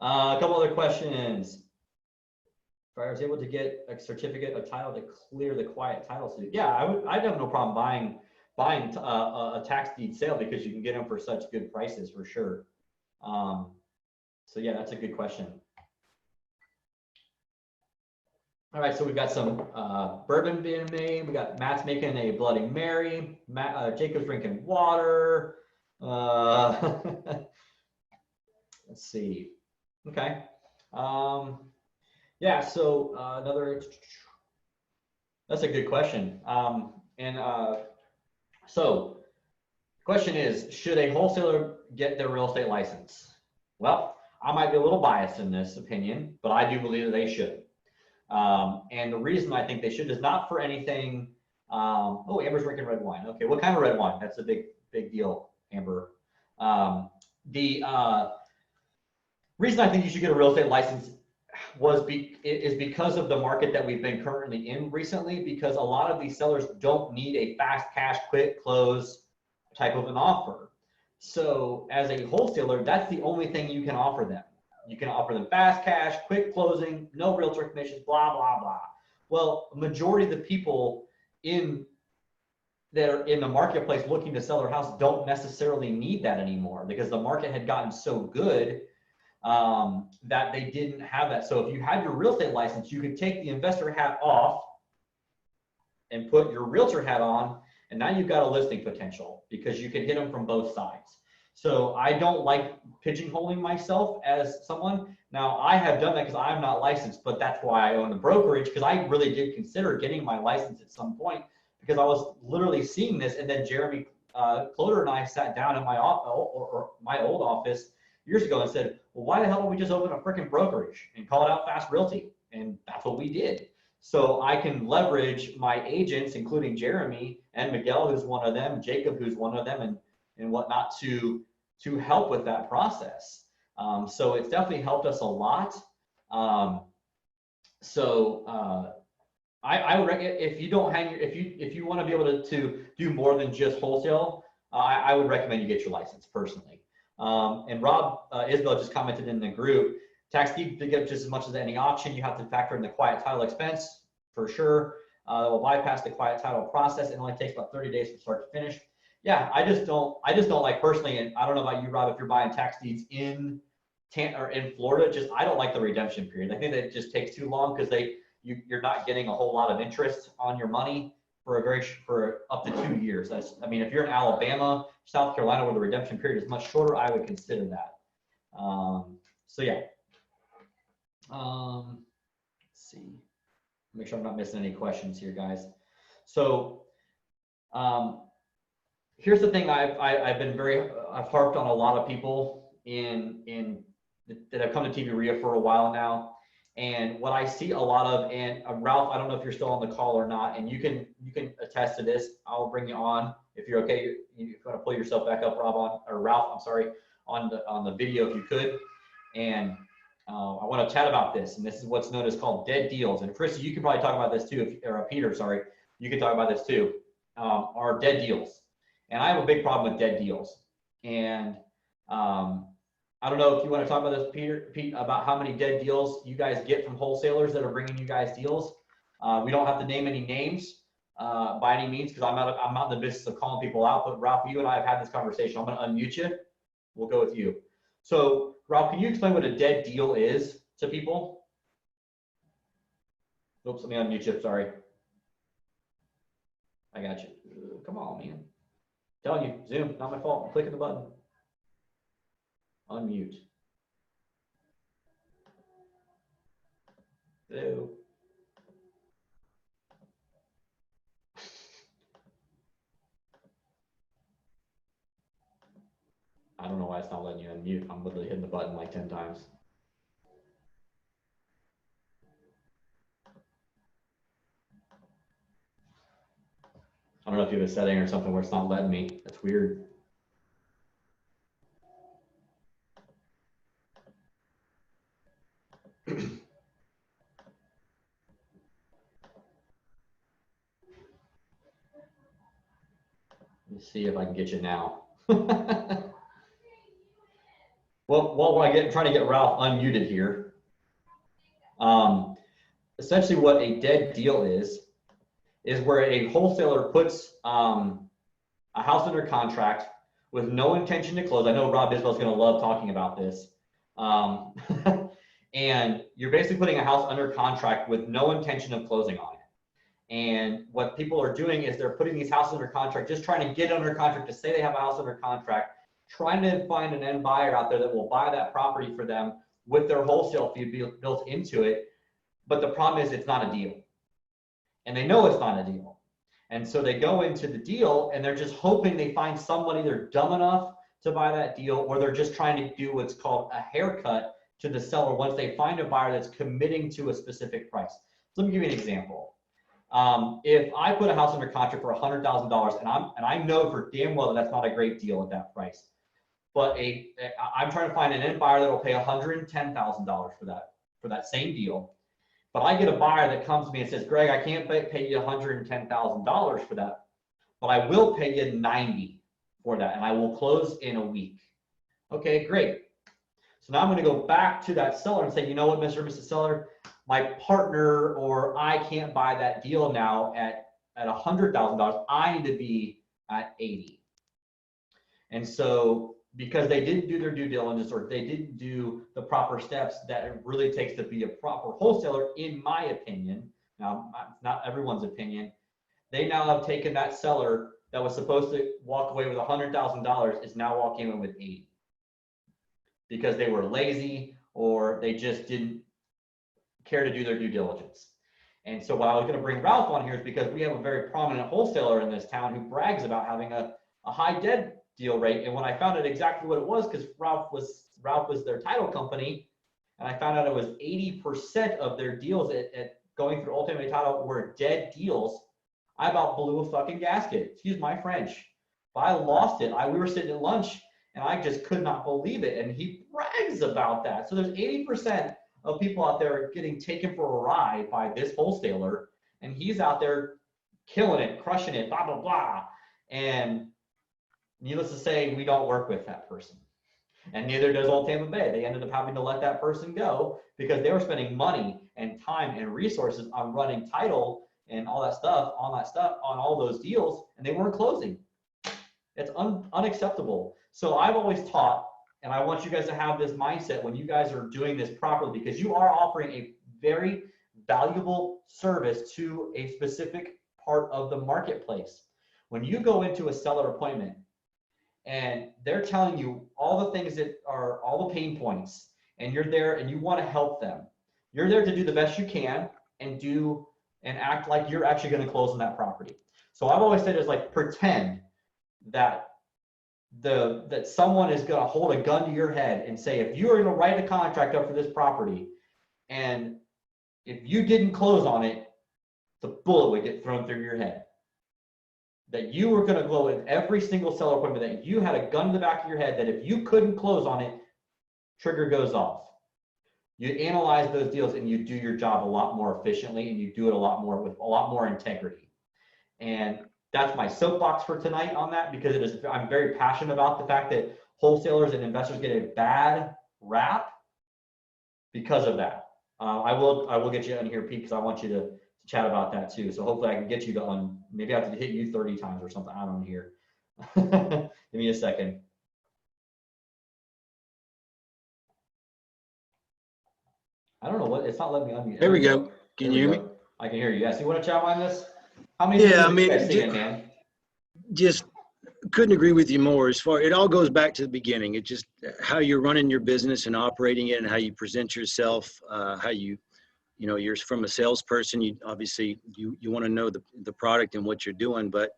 A couple other questions. If I was able to get a certificate of title to clear the quiet title suit, yeah, I'd have no problem buying a tax deed sale because you can get them for such good prices for sure. So yeah, that's a good question. All right, so we've got some bourbon being made. We got Matt's making a Bloody Mary. Jacob's drinking water. let's see. Okay. Yeah, so that's a good question. So question is, should a wholesaler get their real estate license? Well, I might be a little biased in this opinion, but I do believe that they should. And the reason I think they should is not for anything. Oh, Amber's drinking red wine. Okay, what kind of red wine? That's a big deal, Amber. The reason I think you should get a real estate license is because of the market that we've been currently in recently, because a lot of these sellers don't need a fast cash, quick close type of an offer. So as a wholesaler, that's the only thing you can offer them. You can offer them fast cash, quick closing, no realtor commissions, blah, blah, blah. Well, a majority of the people that are in the marketplace looking to sell their house don't necessarily need that anymore, because the market had gotten so good that they didn't have that. So if you had your real estate license, you could take the investor hat off and put your realtor hat on, and now you've got a listing potential because you can hit them from both sides. So I don't like pigeonholing myself as someone. Now, I have done that because I'm not licensed, but that's why I own a brokerage, because I really did consider getting my license at some point, because I was literally seeing this. And then Jeremy Cloder and I sat down in my or my old office years ago and said, well, why the hell don't we just open a freaking brokerage and call it Out Fast Realty? And that's what we did. So I can leverage my agents, including Jeremy and Miguel, who's one of them, Jacob, who's one of them, and whatnot, to help with that process. So it's definitely helped us a lot. I would recommend, if you don't hang, if you want to be able to do more than just wholesale, I would recommend you get your license personally. And Rob Isabel just commented in the group, tax deed to get just as much as any auction, you have to factor in the quiet title expense for sure. It will bypass the quiet title process. It only takes about 30 days from start to finish. Yeah, I just don't like personally, and I don't know about you, Rob, if you're buying tax deeds in Florida, I don't like the redemption period. I think that it just takes too long, because you're not getting a whole lot of interest on your money for up to 2 years. I mean, if you're in Alabama, South Carolina, where the redemption period is much shorter, I would consider that. So yeah. Let's see. Make sure I'm not missing any questions here, guys. So here's the thing I've harped on a lot of people that have come to TBREIA for a while now. And what I see a lot of, and Ralph, I don't know if you're still on the call or not, and you can attest to this. I'll bring you on if you're okay. If you want to pull yourself back up, Ralph, I'm sorry, on the video if you could. And I want to chat about this, and this is what's known as called dead deals. And Chrissy, you can probably talk about this too, or Peter, sorry, you can talk about this too. Are dead deals, and I have a big problem with dead deals. And I don't know if you want to talk about this, Pete, about how many dead deals you guys get from wholesalers that are bringing you guys deals. We don't have to name any names by any means, because I'm not in the business of calling people out. But Ralph, you and I have had this conversation. I'm going to unmute you. We'll go with you. So Ralph, can you explain what a dead deal is to people? Oops, let me unmute you. Sorry. I got you. Come on, man. I'm telling you, Zoom, not my fault. I'm clicking the button. Unmute. Hello. I don't know why it's not letting you unmute. I'm literally hitting the button like 10 times. I don't know if you have a setting or something where it's not letting me. That's weird. Let's see if I can get you now. Well, while we're trying to get Ralph unmuted here, essentially what a dead deal is where a wholesaler puts a house under contract with no intention to close. I know Rob Isbell's going to love talking about this. And you're basically putting a house under contract with no intention of closing on it. And what people are doing is they're putting these houses under contract, just trying to get under contract to say they have a house under contract. trying to find an end buyer out there that will buy that property for them with their wholesale fee built into it. But the problem is it's not a deal. And they know it's not a deal. And so they go into the deal and they're just hoping they find somebody they're dumb enough to buy that deal, or they're just trying to do what's called a haircut to the seller once they find a buyer that's committing to a specific price. So let me give you an example. If I put a house under contract for $100,000 and I know for damn well that that's not a great deal at that price, but I'm trying to find an end buyer that will pay $110,000 for that same deal. But I get a buyer that comes to me and says, Greg, I can't pay you $110,000 for that, but I will pay you $90,000 for that, and I will close in a week. Okay, great. So now I'm going to go back to that seller and say, you know what, Mr. and Mrs. Seller, my partner or I can't buy that deal now at $100,000. I need to be at $80,000. And so because they didn't do their due diligence or they didn't do the proper steps that it really takes to be a proper wholesaler, in my opinion, now not everyone's opinion, they now have taken that seller that was supposed to walk away with $100,000 is now walking in with $80,000 because they were lazy or they just didn't care to do their due diligence. And so what I was going to bring Ralph on here is because we have a very prominent wholesaler in this town who brags about having a high dead deal rate. And when I found out exactly what it was, because Ralph was their title company, and I found out it was 80% of their deals at going through Ultimate Title were dead deals, I about blew a fucking gasket. Excuse my French. But I lost it. We were sitting at lunch and I just could not believe it. And he brags about that. So there's 80% of people out there getting taken for a ride by this wholesaler, and he's out there killing it, crushing it, blah, blah, blah. And needless to say, we don't work with that person. And neither does Old Tampa Bay. They ended up having to let that person go because they were spending money and time and resources on running title and all that stuff, on all those deals, and they weren't closing. It's unacceptable. So I've always taught, and I want you guys to have this mindset when you guys are doing this properly, because you are offering a very valuable service to a specific part of the marketplace. When you go into a seller appointment and they're telling you all the things that are all the pain points, and you're there and you want to help them, you're there to do the best you can and act like you're actually going to close on that property. So I've always said is like pretend that someone is going to hold a gun to your head and say, if you are going to write a contract up for this property, and if you didn't close on it, the bullet would get thrown through your head. That you were going to go with every single seller appointment, that you had a gun in the back of your head, that if you couldn't close on it, trigger goes off. You analyze those deals and you do your job a lot more efficiently, and you do it a lot more with a lot more integrity. And that's my soapbox for tonight on that, because I'm very passionate about the fact that wholesalers and investors get a bad rap because of that. I will get you in here, Pete, because I want you to chat about that too. So hopefully I can get you to maybe I have to hit you 30 times or something. I don't know here. Give me a second. I don't know what, it's not letting me unmute. There we go. Can you hear me? I can hear you. Yes. You want to chat on this? How many? Yeah, I mean, man? Just couldn't agree with you more. As far, it all goes back to the beginning. It's just how you're running your business and operating it, and how you present yourself, how you're from a salesperson. You obviously you want to know the product and what you're doing. But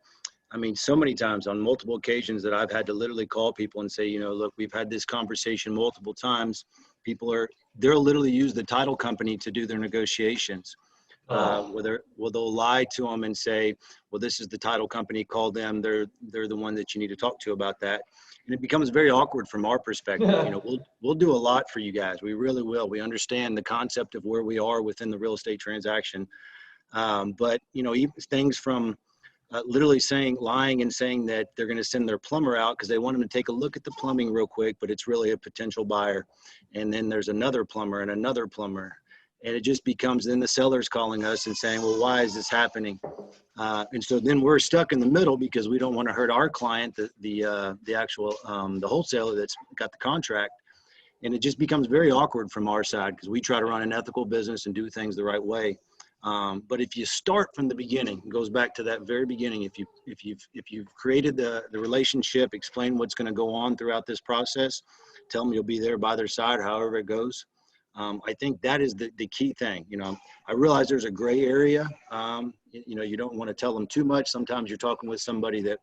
I mean, so many times on multiple occasions that I've had to literally call people and say, look, we've had this conversation multiple times. They'll literally use the title company to do their negotiations. Where they'll lie to them and say, well, this is the title company, call them. They're the one that you need to talk to about that. And it becomes very awkward from our perspective. We'll do a lot for you guys. We really will. We understand the concept of where we are within the real estate transaction. But even things from literally lying and saying that they're going to send their plumber out because they want them to take a look at the plumbing real quick, but it's really a potential buyer. And then there's another plumber and another plumber. And it just becomes then the seller's calling us and saying, well, why is this happening? And so then we're stuck in the middle because we don't want to hurt our client, the actual the wholesaler that's got the contract. And it just becomes very awkward from our side because we try to run an ethical business and do things the right way. But if you start from the beginning, it goes back to that very beginning. If you've created the relationship, explain what's going to go on throughout this process, tell them you'll be there by their side, however it goes. I think that is the key thing. You know, I realize there's a gray area. You know, you don't want to tell them too much. Sometimes you're talking with somebody that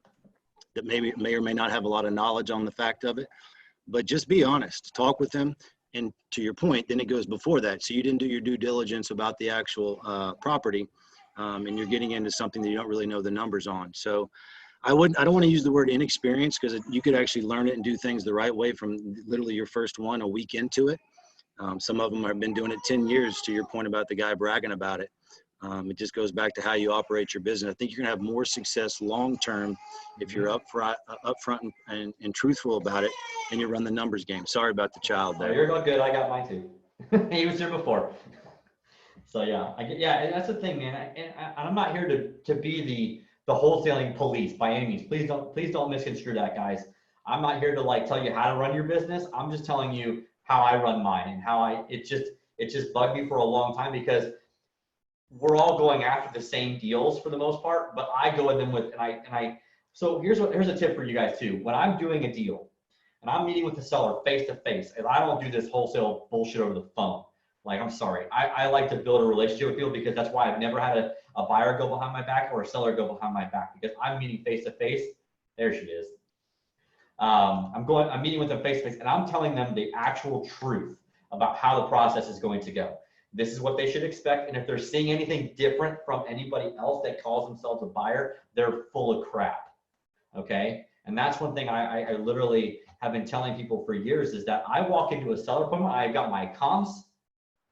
may or may not have a lot of knowledge on the fact of it, but just be honest, talk with them. And to your point, then it goes before that. So you didn't do your due diligence about the actual property, and you're getting into something that you don't really know the numbers on. So I don't want to use the word inexperience, because you could actually learn it and do things the right way from literally your first one a week into it. Some of them have been doing it 10 years, to your point about the guy bragging about it. It just goes back to how you operate your business. I think you're going to have more success long-term if you're upfront and truthful about it, and you run the numbers game. Sorry about the child there. Oh, you're good. I got mine too. He was here before. So yeah, and that's the thing, man. And I'm not here to be the wholesaling police by any means. Please don't misconstrue that, guys. I'm not here to like tell you how to run your business. I'm just telling you how I run mine and how it just bugged me for a long time, because we're all going after the same deals for the most part, but I go in them with, so here's a tip for you guys too. When I'm doing a deal and I'm meeting with the seller face to face, and I don't do this wholesale bullshit over the phone. Like, I'm sorry. I like to build a relationship with people, because that's why I've never had a buyer go behind my back or a seller go behind my back, because I'm meeting face to face. There she is. I'm meeting with them face to face, and I'm telling them the actual truth about how the process is going to go. This is what they should expect. And if they're seeing anything different from anybody else that calls themselves a buyer, they're full of crap. Okay. And that's one thing I literally have been telling people for years, is that I walk into a seller appointment, I've got my comms.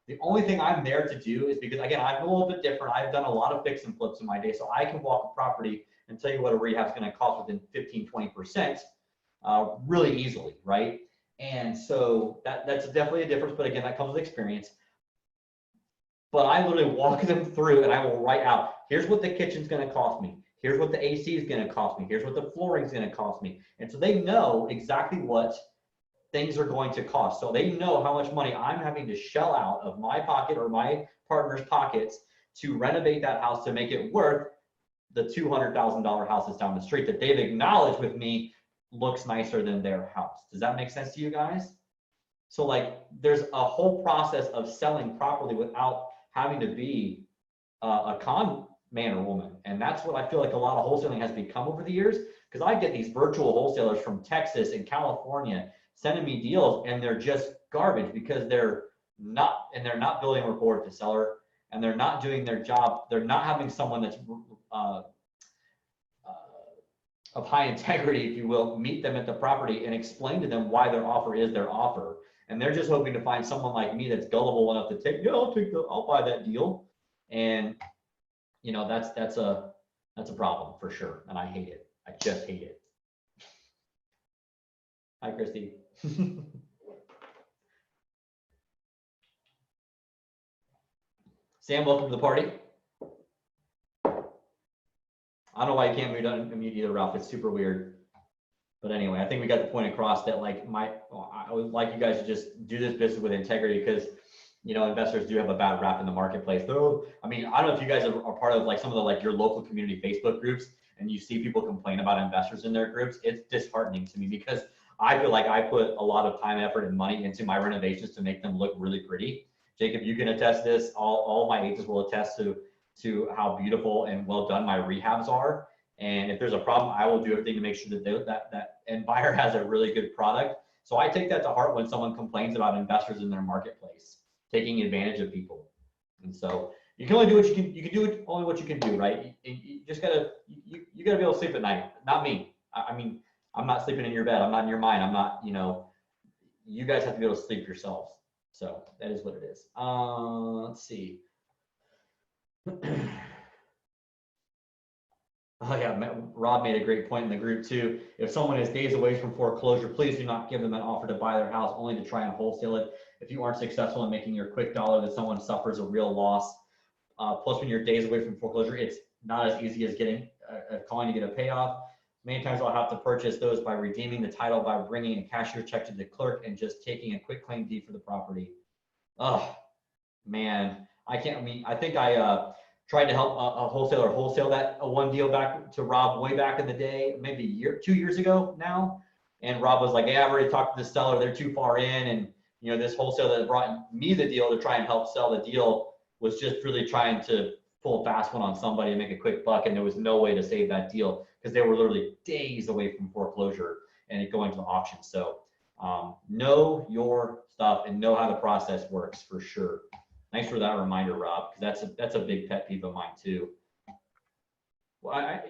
The only thing I'm there to do is, because again, I'm a little bit different. I've done a lot of fix and flips in my day. So I can walk a property and tell you what a rehab is going to cost within 15-20%. Really easily, right? And so that's definitely a difference, but again, that comes with experience. But I literally walk them through, and I will write out, here's what the kitchen's going to cost me, here's what the AC is going to cost me, here's what the flooring is going to cost me. And so they know exactly what things are going to cost. So they know how much money I'm having to shell out of my pocket or my partner's pockets to renovate that house to make it worth the $200,000 house that's down the street that they've acknowledged with me looks nicer than their house. Does that make sense to you guys? So like, there's a whole process of selling properly without having to be a con man or woman. And that's what I feel like a lot of wholesaling has become over the years, because I get these virtual wholesalers from Texas and California sending me deals, and they're just garbage, because they're not building rapport with the seller, and they're not doing their job. They're not having someone that's of high integrity, if you will, meet them at the property and explain to them why their offer is their offer. And they're just hoping to find someone like me that's gullible enough to take, yeah, I'll buy that deal. And you know, that's a problem for sure. And I hate it. I just hate it. Hi, Christy. Sam, welcome to the party. I don't know why you can't mute either, Ralph. It's super weird. But anyway, I think we got the point across that I would like you guys to just do this business with integrity, because, you know, investors do have a bad rap in the marketplace. Though, I mean, I don't know if you guys are part of like some of the like your local community Facebook groups, and you see people complain about investors in their groups. It's disheartening to me, because I feel like I put a lot of time, effort, and money into my renovations to make them look really pretty. Jacob, you can attest this. All my agents will attest to how beautiful and well done my rehabs are. And if there's a problem, I will do everything to make sure that that end buyer has a really good product. So I take that to heart when someone complains about investors in their marketplace taking advantage of people. And so you can only do what you can. You can do only what you can do, right? You just gotta you gotta be able to sleep at night. Not me. I mean, I'm not sleeping in your bed. I'm not in your mind. I'm not. You know, you guys have to be able to sleep yourselves. So that is what it is. Let's see. Oh yeah, Rob made a great point in the group too. If someone is days away from foreclosure, please do not give them an offer to buy their house only to try and wholesale it. If you aren't successful in making your quick dollar, then someone suffers a real loss. Plus, when you're days away from foreclosure, it's not as easy as getting calling to get a payoff. Many times I'll have to purchase those by redeeming the title, by bringing a cashier check to the clerk, and just taking a quick claim deed for the property. Oh man, I think I tried to help a wholesaler wholesale that one deal back to Rob way back in the day, maybe 2 years ago now. And Rob was like, "Hey, I've already talked to the seller. They're too far in." And, this wholesaler that brought me the deal to try and help sell the deal was just really trying to pull a fast one on somebody and make a quick buck. And there was no way to save that deal because they were literally days away from foreclosure and it going to the auction. So know your stuff and know how the process works for sure. Thanks for that reminder, Rob, because that's a big pet peeve of mine too. Well,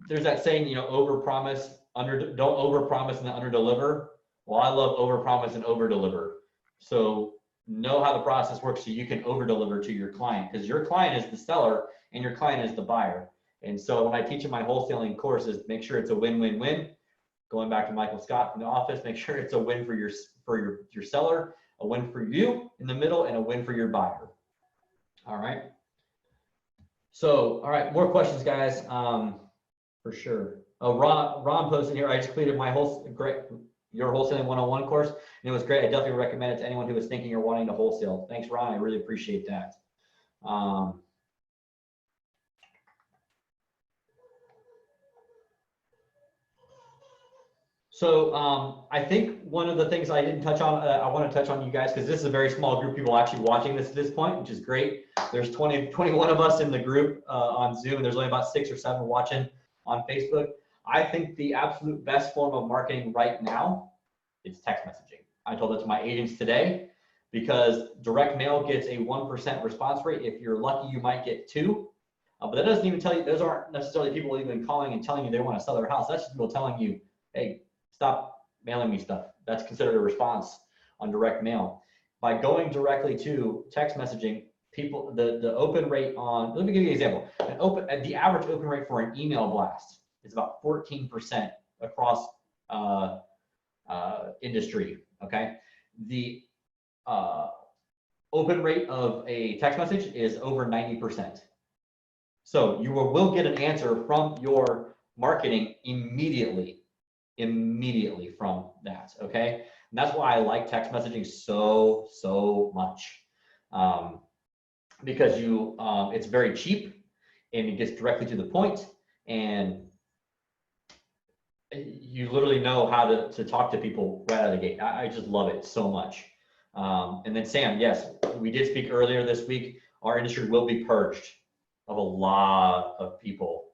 there's that saying, overpromise, don't overpromise and underdeliver. Well, I love overpromise and overdeliver. So know how the process works so you can overdeliver to your client, because your client is the seller and your client is the buyer. And so when I teach in my wholesaling courses, make sure it's a win-win-win. Going back to Michael Scott in the office, make sure it's a win for your seller, a win for you in the middle, and a win for your buyer. All right. So, all right, more questions, guys, for sure. Oh, Ron posted here, I just completed my your wholesaling 101 course, and it was great. I definitely recommend it to anyone who is thinking or wanting to wholesale. Thanks, Ron. I really appreciate that. So I think one of the things I didn't touch on, I want to touch on, you guys, because this is a very small group of people actually watching this at this point, which is great. There's 21 of us in the group on Zoom, and there's only about 6 or 7 watching on Facebook. I think the absolute best form of marketing right now is text messaging. I told that to my agents today, because direct mail gets a 1% response rate. If you're lucky, you might get 2. But that doesn't even tell you, those aren't necessarily people even calling and telling you they want to sell their house. That's just people telling you, hey, stop mailing me stuff. That's considered a response on direct mail. By going directly to text messaging, people, the open rate on, let me give you an example. The average open rate for an email blast is about 14% across industry, okay? The open rate of a text message is over 90%. So you will get an answer from your marketing immediately from that, okay? And that's why I like text messaging so much, because it's very cheap and it gets directly to the point, and you literally know how to talk to people right out of the gate. I just love it so much. And then Sam, yes, we did speak earlier this week. Our industry will be purged of a lot of people.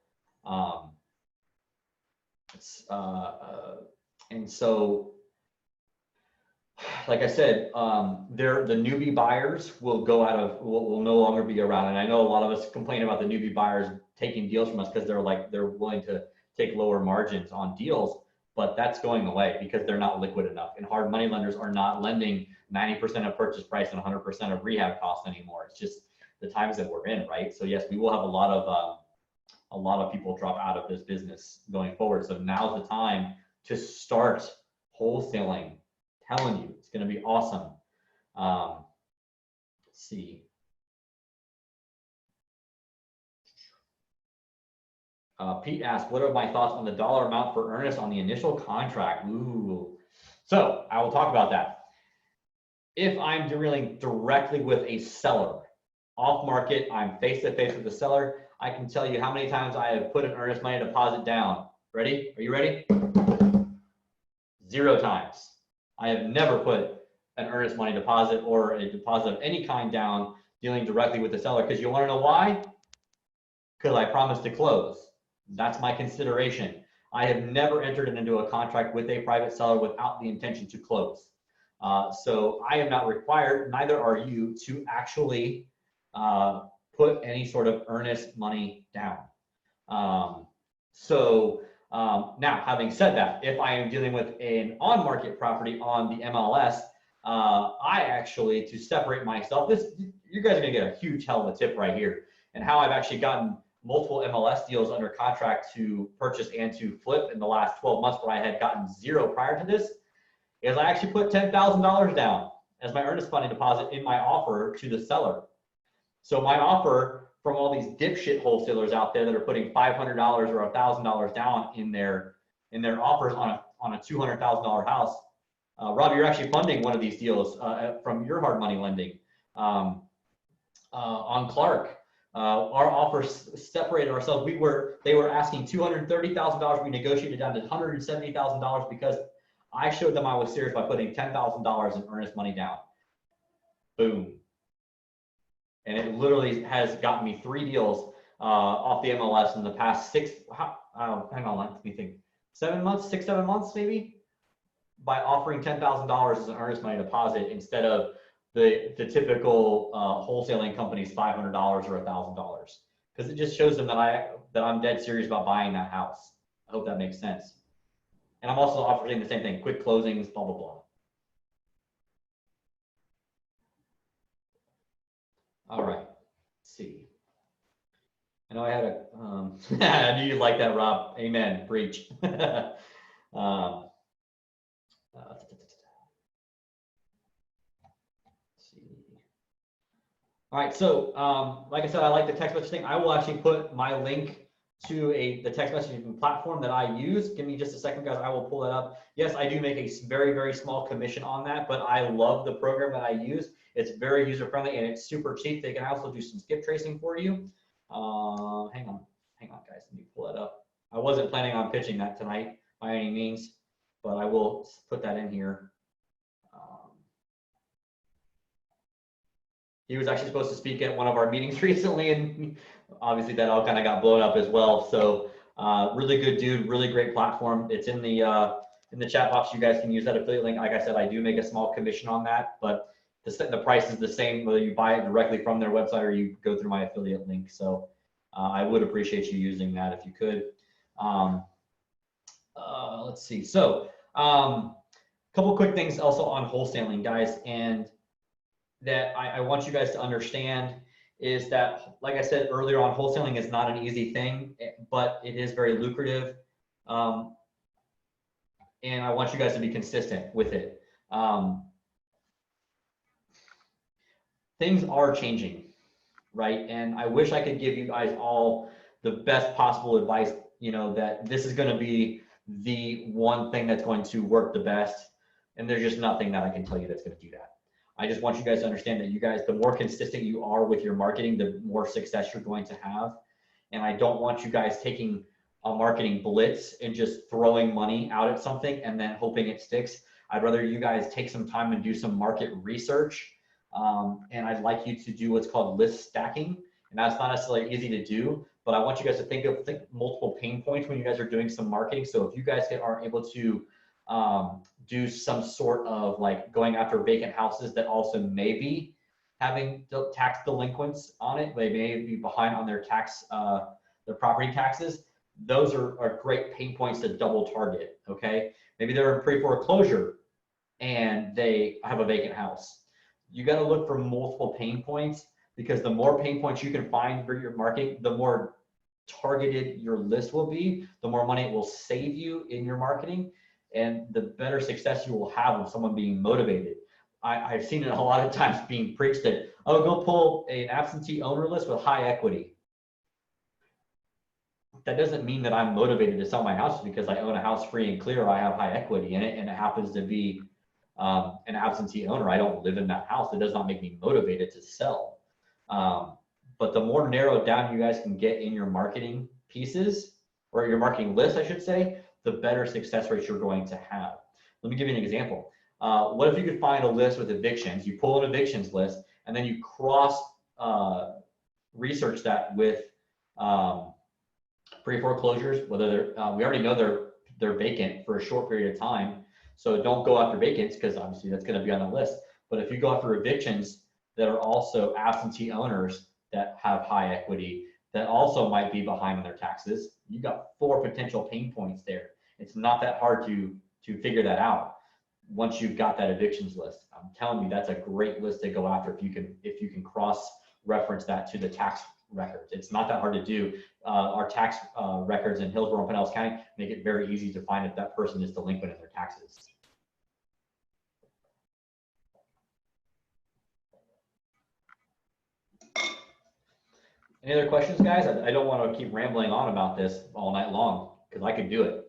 And so, like I said, the newbie buyers will will no longer be around. And I know a lot of us complain about the newbie buyers taking deals from us because they're willing to take lower margins on deals, but that's going away because they're not liquid enough. And hard money lenders are not lending 90% of purchase price and 100% of rehab costs anymore. It's just the times that we're in, right? So yes, we will have a lot of people drop out of this business going forward. So now's the time to start wholesaling. I'm telling you, it's going to be awesome. Let's see. Pete asked, what are my thoughts on the dollar amount for earnest on the initial contract? Ooh. So I will talk about that. If I'm dealing directly with a seller, off market, I'm face to face with the seller, I can tell you how many times I have put an earnest money deposit down. Ready? Are you ready? 0 times. I have never put an earnest money deposit or a deposit of any kind down dealing directly with the seller. Because you want to know why? Because I promised to close. That's my consideration. I have never entered into a contract with a private seller without the intention to close. So I am not required, neither are you, to actually put any sort of earnest money down. Now, having said that, if I am dealing with an on-market property on the MLS, I actually, to separate myself, you guys are gonna get a huge hell of a tip right here. And how I've actually gotten multiple MLS deals under contract to purchase and to flip in the last 12 months, where I had gotten 0 prior to this, is I actually put $10,000 down as my earnest money deposit in my offer to the seller. So my offer from all these dipshit wholesalers out there that are putting $500 or $1,000 down in their offers on a $200,000 house. Rob, you're actually funding one of these deals from your hard money lending. on Clark. Our offer separated ourselves. They were asking $230,000. We negotiated down to $170,000 because I showed them I was serious by putting $10,000 in earnest money down. Boom. And it literally has gotten me 3 deals off the MLS in the past hang on, let me think, 7 months, 7 months maybe, by offering $10,000 as an earnest money deposit instead of the typical wholesaling company's $500 or $1,000, because it just shows them that I'm dead serious about buying that house. I hope that makes sense. And I'm also offering the same thing, quick closings, blah, blah, blah. All right, let's see. I know I had a, I knew you'd like that, Rob. Amen, preach. All right, so like I said, I like the text message thing. I will actually put my link to the text messaging platform that I use. Give me just a second, guys. I will pull that up. Yes, I do make a very, very small commission on that, but I love the program that I use. It's very user-friendly and it's super cheap. They can also do some skip tracing for you. Hang on, guys. Let me pull that up. I wasn't planning on pitching that tonight by any means, but I will put that in here. He was actually supposed to speak at one of our meetings recently, and obviously that all kind of got blown up as well. So really good dude, really great platform. It's in the chat box. You guys can use that affiliate link. Like I said, I do make a small commission on that, but the price is the same whether you buy it directly from their website or you go through my affiliate link. So I would appreciate you using that if you could. Let's see. So a couple quick things also on wholesaling, guys, and that I want you guys to understand is that, like I said earlier on, wholesaling is not an easy thing, but it is very lucrative. And I want you guys to be consistent with it. Things are changing, right? And I wish I could give you guys all the best possible advice, you know, that this is going to be the one thing that's going to work the best. And there's just nothing that I can tell you that's going to do that. I just want you guys to understand that you guys, the more consistent you are with your marketing, the more success you're going to have. And I don't want you guys taking a marketing blitz and just throwing money out at something and then hoping it sticks. I'd rather you guys take some time and do some market research. And I'd like you to do what's called list stacking. And that's not necessarily easy to do, but I want you guys to think multiple pain points when you guys are doing some marketing. So if you guys are able to do some sort of like going after vacant houses that also may be having tax delinquents on it, they may be behind on their their property taxes. Those are great pain points to double target. Okay, maybe they're in pre-foreclosure and they have a vacant house. You got to look for multiple pain points, because the more pain points you can find for your marketing, the more targeted your list will be, the more money it will save you in your marketing, and the better success you will have with someone being motivated. I've seen it a lot of times being preached that, oh, go pull an absentee owner list with high equity. That doesn't mean that I'm motivated to sell my house because I own a house free and clear, or I have high equity in it, and it happens to be an absentee owner. I don't live in that house. It does not make me motivated to sell. But the more narrowed down you guys can get in your marketing pieces, or your marketing list, I should say, the better success rates you're going to have. Let me give you an example. What if you could find a list with evictions, you pull an evictions list, and then you cross research that with pre-foreclosures, whether we already know they're vacant for a short period of time. So don't go after vacants, because obviously that's going to be on the list. But if you go after evictions that are also absentee owners that have high equity, that also might be behind on their taxes, you got 4 potential pain points there. It's not that hard to figure that out once you've got that evictions list. I'm telling you, that's a great list to go after if you can cross reference that to the tax records. It's not that hard to do. Our tax records in Hillsborough and Pinellas County make it very easy to find if that person is delinquent in their taxes. Any other questions, guys? I don't want to keep rambling on about this all night long, because I could do it.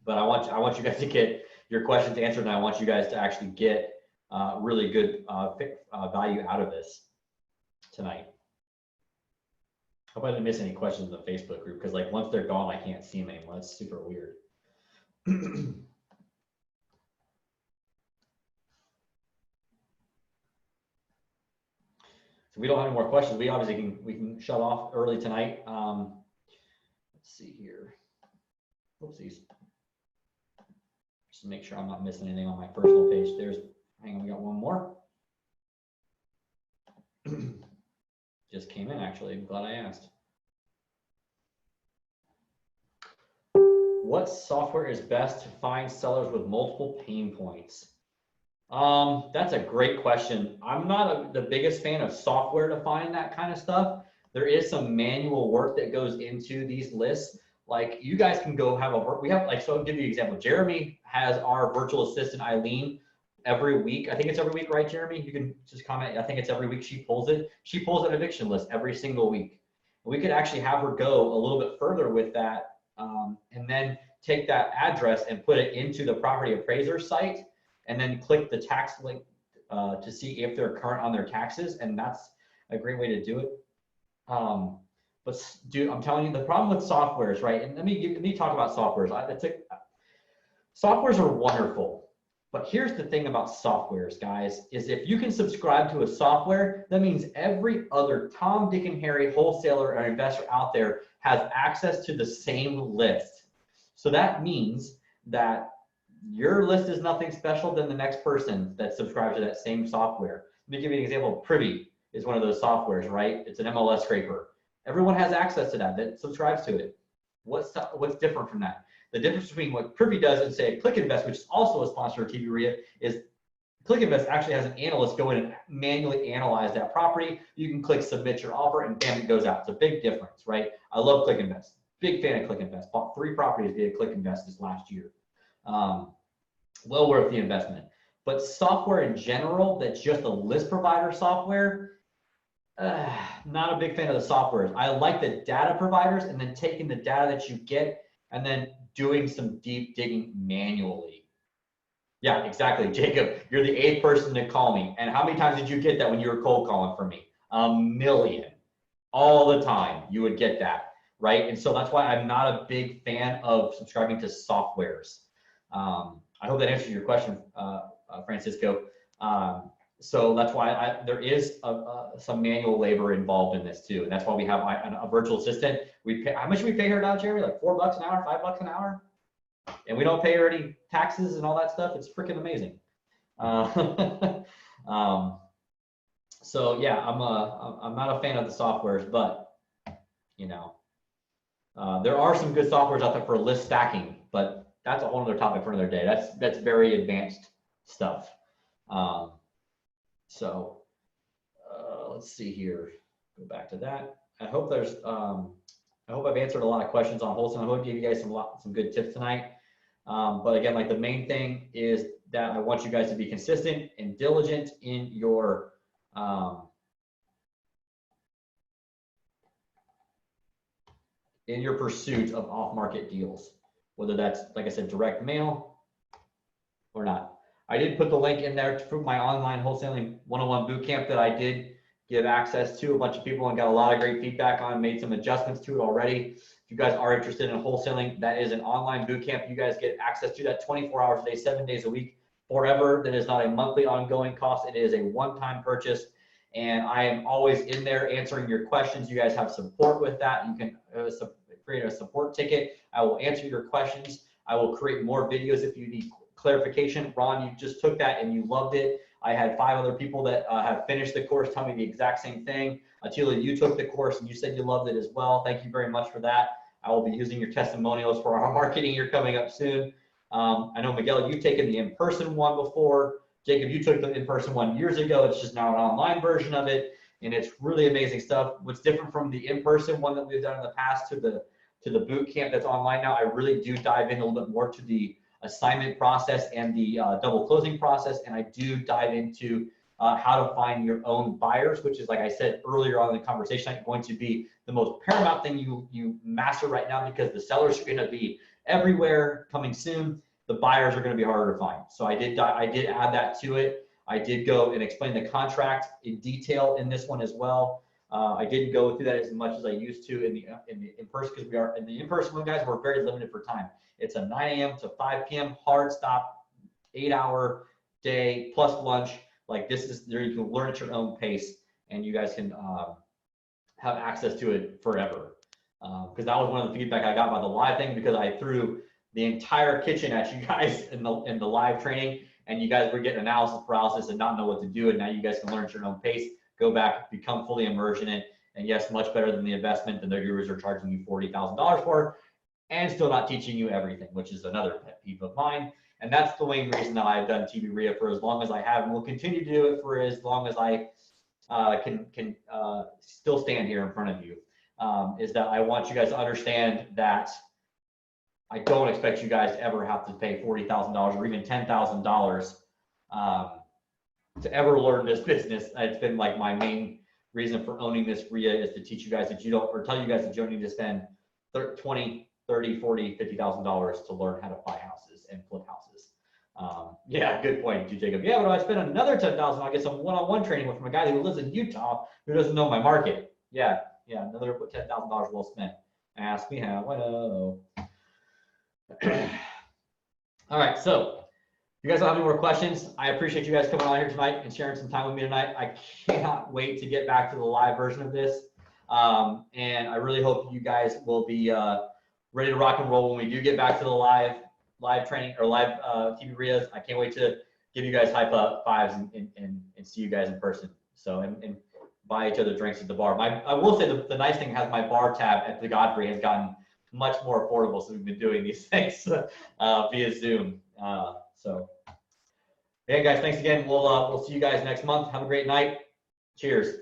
But I want you guys to get your questions answered, and I want you guys to actually get really good value out of this tonight. Hope I didn't miss any questions in the Facebook group, because like once they're gone, I can't see them anymore. That's super weird. So we don't have any more questions. We obviously we can shut off early tonight. Let's see here. Oopsies. Just to make sure I'm not missing anything on my personal page. Hang on, we got one more. Just came in actually. I'm glad I asked. What software is best to find sellers with multiple pain points? That's a great question. I'm not the biggest fan of software to find that kind of stuff. There is some manual work that goes into these lists. Like you guys can go have so I'll give you an example. Jeremy has our virtual assistant, Eileen, every week. I think it's every week, right, Jeremy? You can just comment. I think it's every week she pulls it. She pulls an eviction list every single week. We could actually have her go a little bit further with that, and then take that address and put it into the property appraiser site, and then click the tax link to see if they're current on their taxes. And that's a great way to do it. But dude, I'm telling you, the problem with softwares, right? And let me talk about softwares. Softwares are wonderful, but here's the thing about softwares, guys, is if you can subscribe to a software, that means every other Tom, Dick, and Harry wholesaler or investor out there has access to the same list. So that means that your list is nothing special than the next person that subscribes to that same software. Let me give you an example. Privy is one of those softwares, right? It's an MLS scraper. Everyone has access to that subscribes to it. What's different from that? The difference between what Privy does and say ClickInvest, which is also a sponsor of TBREIA, is ClickInvest actually has an analyst go in and manually analyze that property. You can click submit your offer and bam, it goes out. It's a big difference, right? I love ClickInvest. Big fan of ClickInvest. Bought 3 properties via ClickInvest this last year. Well worth the investment. But software in general, that's just a list provider software, not a big fan of the softwares. I like the data providers and then taking the data that you get and then doing some deep digging manually. Yeah, exactly. Jacob, you're the 8th person to call me. And how many times did you get that when you were cold calling for me? A million. All the time you would get that, right? And so that's why I'm not a big fan of subscribing to softwares. I hope that answers your question, Francisco. So that's why there is some manual labor involved in this too. And that's why we have a virtual assistant. How much do we pay her now, Jerry? Like $4 an hour, $5 an hour? And we don't pay her any taxes and all that stuff. It's freaking amazing. So yeah, I'm not a fan of the softwares, but you know, there are some good softwares out there for list stacking, but that's a whole other topic for another day. That's very advanced stuff. So let's see here. Go back to that. I hope I've answered a lot of questions on wholesale. I hope I gave you guys some good tips tonight. But again, like the main thing is that I want you guys to be consistent and diligent in your pursuit of off-market deals, whether that's, like I said, direct mail or not. I did put the link in there for my online wholesaling 101 bootcamp that I did give access to a bunch of people and got a lot of great feedback on, made some adjustments to it already. If you guys are interested in wholesaling, that is an online bootcamp. You guys get access to that 24 hours a day, 7 days a week, forever. That is not a monthly ongoing cost. It is a one-time purchase. And I am always in there answering your questions. You guys have support with that. You can create a support ticket. I will answer your questions. I will create more videos if you need clarification. Ron, you just took that and you loved it. I had 5 other people that have finished the course tell me the exact same thing. Attila, you took the course and you said you loved it as well. Thank you very much for that. I will be using your testimonials for our marketing here coming up soon. I know, Miguel, you've taken the in-person one before. Jacob, you took the in-person one years ago. It's just now an online version of it, and it's really amazing stuff. What's different from the in-person one that we've done in the past to the boot camp that's online now, I really do dive in a little bit more to the assignment process and the double closing process, and I do dive into how to find your own buyers, which is, like I said earlier on in the conversation, going to be the most paramount thing you master right now, because the sellers are going to be everywhere coming soon. The buyers are going to be harder to find. So I did add that to it. I did go and explain the contract in detail in this one as well. I didn't go through that as much as I used to in the in-person, because we are in the in-person one, guys, we're very limited for time. It's a 9 a.m. to 5 p.m. hard stop, 8-hour day plus lunch. Like, this is there, you can learn at your own pace, and you guys can have access to it forever. Because that was one of the feedback I got about the live thing, because I threw the entire kitchen at you guys in the live training, and you guys were getting analysis paralysis and not know what to do. And now you guys can learn at your own pace, go back, become fully immersed in it. And yes, much better than the investment that their gurus are charging you $40,000 for, and still not teaching you everything, which is another pet peeve of mine. And that's the main reason that I've done TBREIA for as long as I have, and will continue to do it for as long as I can still stand here in front of you. Is that I want you guys to understand that I don't expect you guys to ever have to pay $40,000 or even $10,000 to ever learn this business. It's been like my main reason for owning this REIA, is to teach you guys that you don't, or tell you guys that you don't need to spend $20,000, $30,000, $40,000, $50,000 to learn how to buy houses and flip houses. Yeah, good point, Jacob. Yeah, but I spend another $10,000, I'll get some one-on-one training with my guy who lives in Utah who doesn't know my market. Yeah, another $10,000 well spent. Ask me how I know. All right, so if you guys don't have any more questions, I appreciate you guys coming on here tonight and sharing some time with me tonight. I cannot wait to get back to the live version of this. And I really hope you guys will be ready to rock and roll when we do get back to the live training or live TBREIAs. I can't wait to give you guys high fives and see you guys in person. So, and buy each other drinks at the bar. I will say the nice thing has my bar tab at the Godfrey has gotten much more affordable since we've been doing these things via Zoom. So, yeah, guys, thanks again. We'll see you guys next month. Have a great night. Cheers.